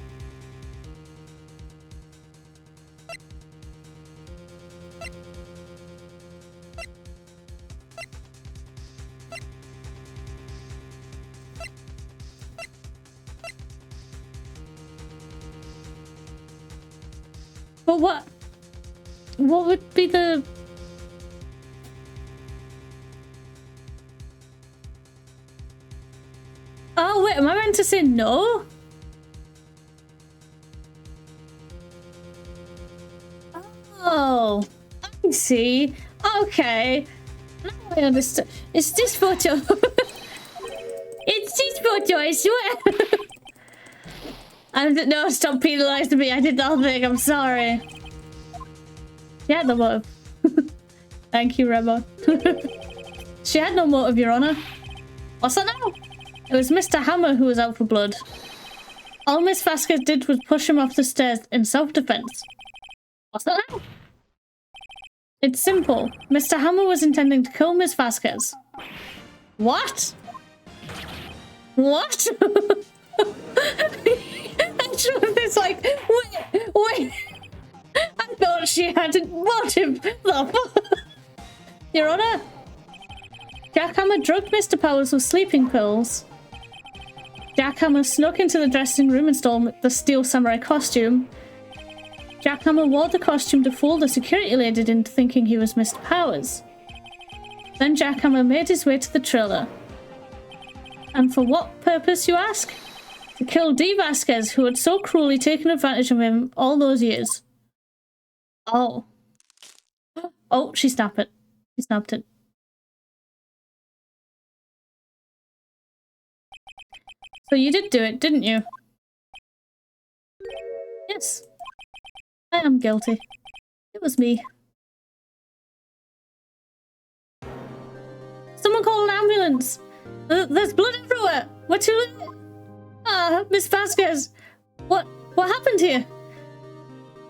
But what would be the... Oh wait, am I meant to say no? Oh, I see. Okay. Now I understand. It's this photo. It's this photo, I swear. No, stop penalizing me. I did nothing. I'm sorry. She had no motive. Thank you, Remo. She had no motive, Your Honor. What's that now? It was Mr. Hammer who was out for blood. All Miss Vasquez did was push him off the stairs in self-defense. What's that now? It's simple. Mr. Hammer was intending to kill Miss Vasquez. What? What? It's like, wait. I thought she had a motive. Your Honor, Jackhammer drugged Mr. Powers with sleeping pills. Jackhammer snuck into the dressing room and stole the Steel Samurai costume. Jackhammer wore the costume to fool the security lady into thinking he was Mr. Powers. Then Jackhammer made his way to the trailer. And for what purpose, you ask? To kill Dee Vasquez, who had so cruelly taken advantage of him all those years. Oh. Oh, she snapped it. She snapped it. So you did do it, didn't you? Yes. I am guilty. It was me. Someone call an ambulance! There's blood everywhere! We're too late! Ah, Miss Vasquez! What happened here?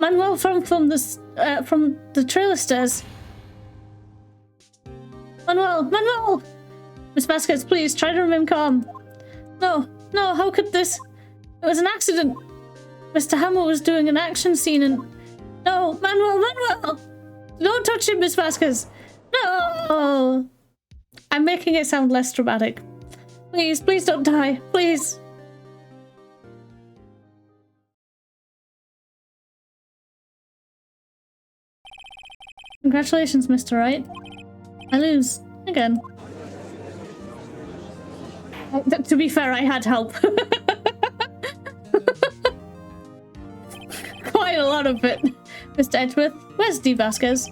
Manuel from the trailer stairs. Manuel! Miss Vasquez, please, try to remain calm. No, how could this? It was an accident. Mr. Hammer was doing an action scene and... No, Manuel! Don't touch him, Miss Vasquez! No! I'm making it sound less dramatic. Please don't die, please. Congratulations, Mr. Wright. I lose. Again. To be fair, I had help. Quite a lot of it. Mr. Edgeworth, where's Dee Vasquez?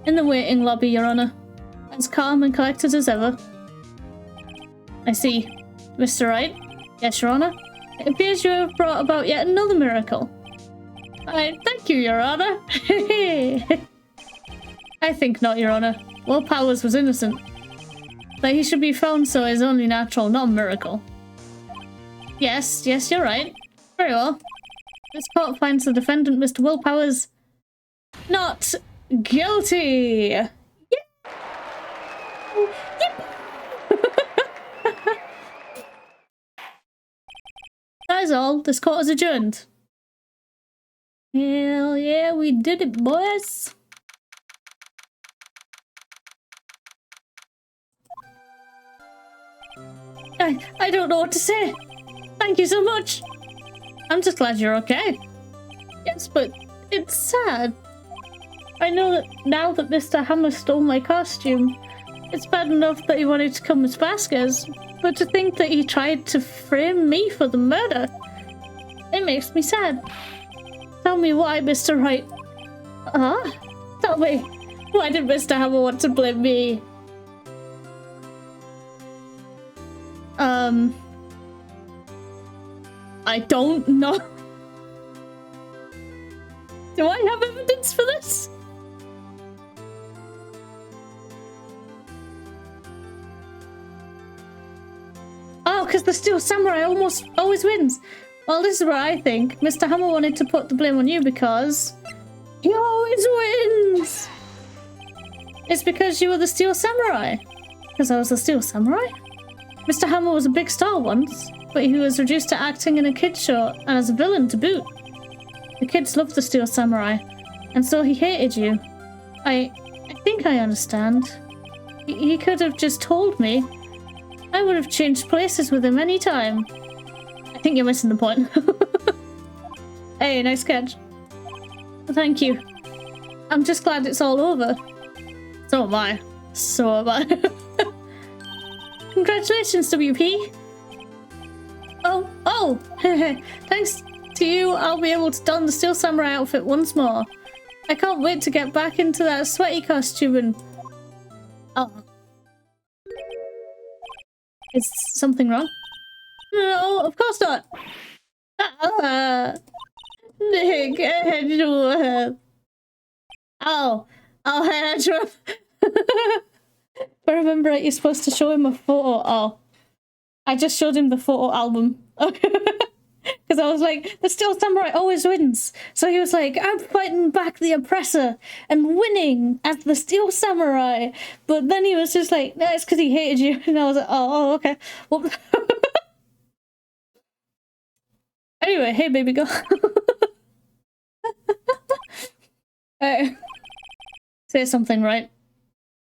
In the waiting lobby, Your Honor. As calm and collected as ever. I see. Mr. Wright? Yes, Your Honor? It appears you have brought about yet another miracle. Thank you, Your Honor. I think not, Your Honor. Will Powers was innocent. That he should be found so is only natural, not a miracle. Yes, you're right. Very well. This court finds the defendant, Mr. Will Powers, not guilty! Yeah. That is all. This court is adjourned. Hell yeah, we did it, boys! I don't know what to say. Thank you so much. I'm just glad you're okay. Yes, but it's sad. I know that now that Mr. Hammer stole my costume, it's bad enough that he wanted to kill Miss Vasquez, but to think that he tried to frame me for the murder, it makes me sad. Tell me why, Mr. Wright. Huh? Tell me, why did Mr. Hammer want to blame me? I don't know. Do I have evidence for this? Oh, because the Steel Samurai almost always wins. Well, this is what I think. Mr. Hammer wanted to put the blame on you because he always wins. It's because you were the Steel Samurai. Because I was the Steel Samurai? Mr. Hammer was a big star once, but he was reduced to acting in a kids show and as a villain to boot. The kids loved the Steel Samurai, and so he hated you. I think I understand. He could have just told me. I would have changed places with him any time. I think you're missing the point. Hey, nice catch. Thank you. I'm just glad it's all over. So am I. So am I. Congratulations, WP! Oh! Thanks to you, I'll be able to don the Steel Samurai outfit once more. I can't wait to get back into that sweaty costume and... Oh. Is something wrong? No, of course not! Nick Edgeworth! Oh, Edgeworth! If I remember right, you're supposed to show him a photo. Oh. I just showed him the photo album. Because I was like, the Steel Samurai always wins. So he was like, I'm fighting back the oppressor and winning as the Steel Samurai. But then he was just like, no, it's because he hated you. And I was like, oh okay. Well, anyway, hey baby girl. Say something, right?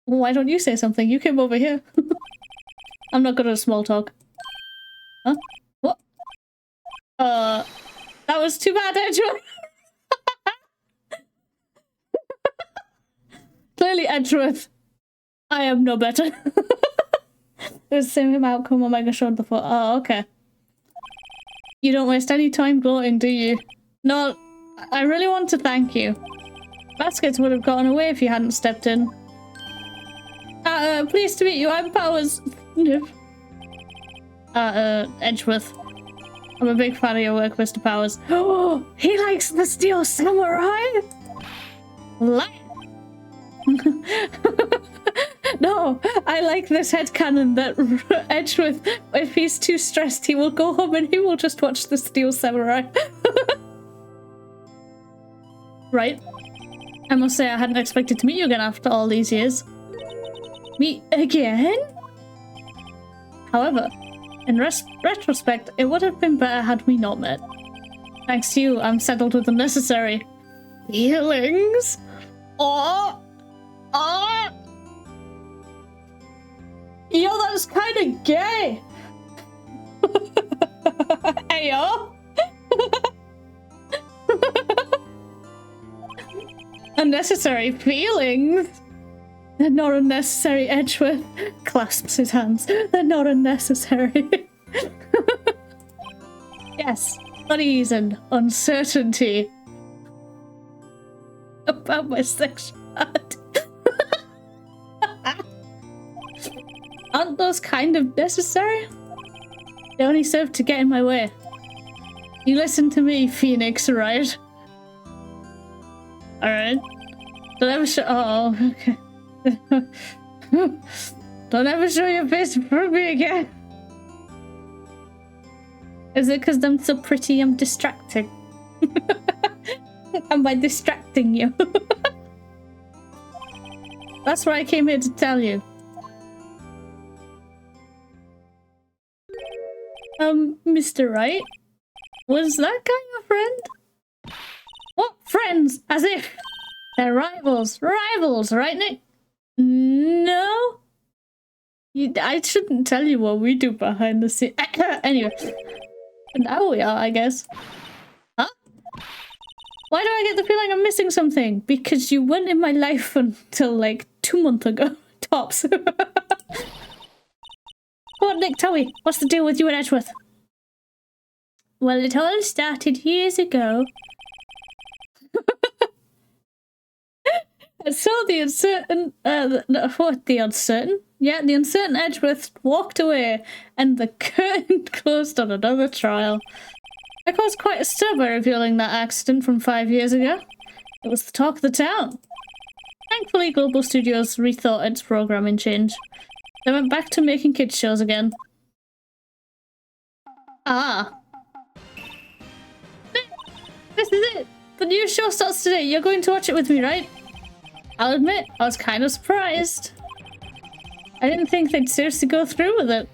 Why don't you say something? You came over here. I'm not good at small talk. Huh? What? That was too bad, Edgeworth. Clearly, Edgeworth. I am no better. There's the same outcome Omega showed before. Oh, okay. You don't waste any time gloating, do you? No, I really want to thank you. Baskets would have gotten away if you hadn't stepped in. Pleased to meet you. I'm Powers. Edgeworth. I'm a big fan of your work, Mr. Powers. Oh, he likes the Steel Samurai? No, I like this headcanon that Edgeworth, if he's too stressed, he will go home and he will just watch the Steel Samurai. Right. I must say I hadn't expected to meet you again after all these years. Meet again? However, in retrospect, it would have been better had we not met. Thanks to you, I'm settled with the necessary feelings. Yo, that's kind of gay. Hey, yo. Unnecessary feelings. They're not unnecessary. Edgeworth clasps his hands. They're not unnecessary. Yes, unease and uncertainty about my sexuality. Aren't those kind of necessary? They only serve to get in my way. You listen to me, Phoenix, right? Alright. Don't ever show- oh, okay. Don't ever show your face in front of me again. Is it because I'm so pretty I'm distracting? And by distracting you. That's what I came here to tell you. Mr. Wright? Was that guy your friend? What friends? As if they're rivals. Rivals, right, Nick? No? I shouldn't tell you what we do behind the scenes. Anyway. Now we are, I guess. Huh? Why do I get the feeling I'm missing something? Because you weren't in my life until like 2 months ago. Tops. What, Nick, tell me, what's the deal with you and Edgeworth? Well, it all started years ago. So the uncertain, what, the uncertain? Yeah, the uncertain Edgeworth walked away and the curtain closed on another trial. I caused quite a stir by revealing that accident from 5 years ago. It was the talk of the town. Thankfully, Global Studios rethought its programming change. They went back to making kids shows again. Ah. This is it! The new show starts today. You're going to watch it with me, right? I'll admit, I was kind of surprised. I didn't think they'd seriously go through with it.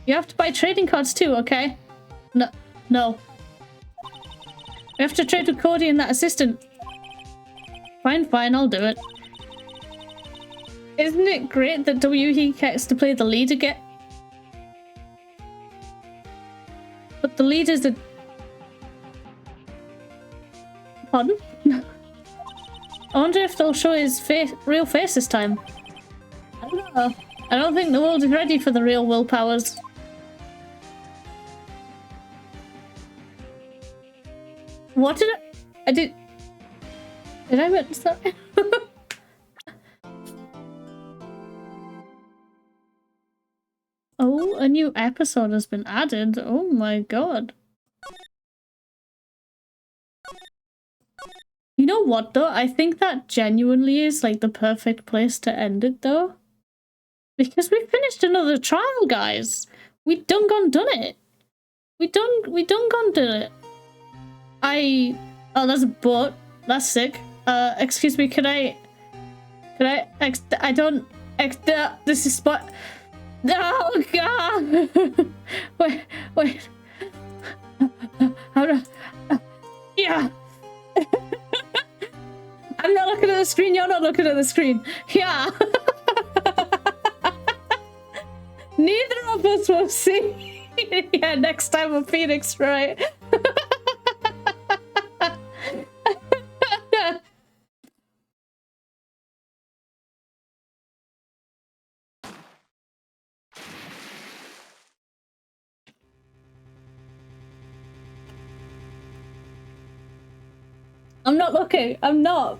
You have to buy trading cards too, okay? No. We have to trade with Cody and that assistant. Fine, I'll do it. Isn't it great that WE gets to play the lead again? But the lead is a... Pardon? I wonder if they'll show his real face this time. I don't know. I don't think the world is ready for the real willpowers. What did I did I meant sorry? Oh, a new episode has been added. Oh my god. You know what though? I think that genuinely is like the perfect place to end it though. Because we finished another trial, guys. We done it. We done done it. Oh, that's a boat. That's sick. Excuse me, this is spot. Oh god! Wait. How do? Yeah. at the screen, you're not looking at the screen. Yeah. Neither of us will see. Yeah, next time with Phoenix, right? I'm not looking. I'm not.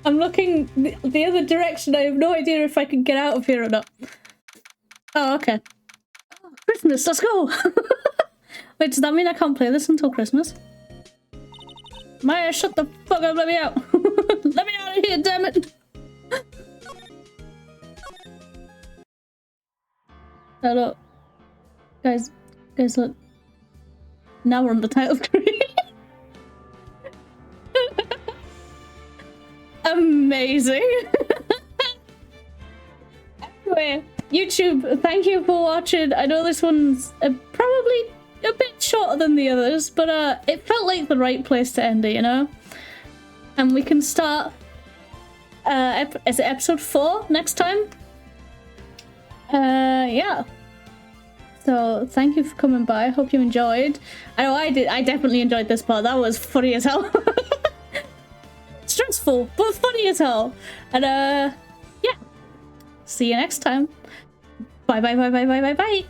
I'm looking the other direction. I have no idea if I can get out of here or not. Oh, okay. Oh, Christmas, let's go! Wait, does that mean I can't play this until Christmas? Maya, shut the fuck up, let me out! Let me out of here, damn it! Oh, look. Guys, look. Now we're on the title screen. Amazing! Anyway, YouTube, thank you for watching. I know this one's probably a bit shorter than the others, but it felt like the right place to end it, you know? And we can start, is it episode 4 next time? Yeah. So, thank you for coming by. I hope you enjoyed. I know I did. I definitely enjoyed this part. That was funny as hell. Stressful, but funny as hell. And, yeah. See you next time. Bye, bye, bye, bye, bye, bye, bye.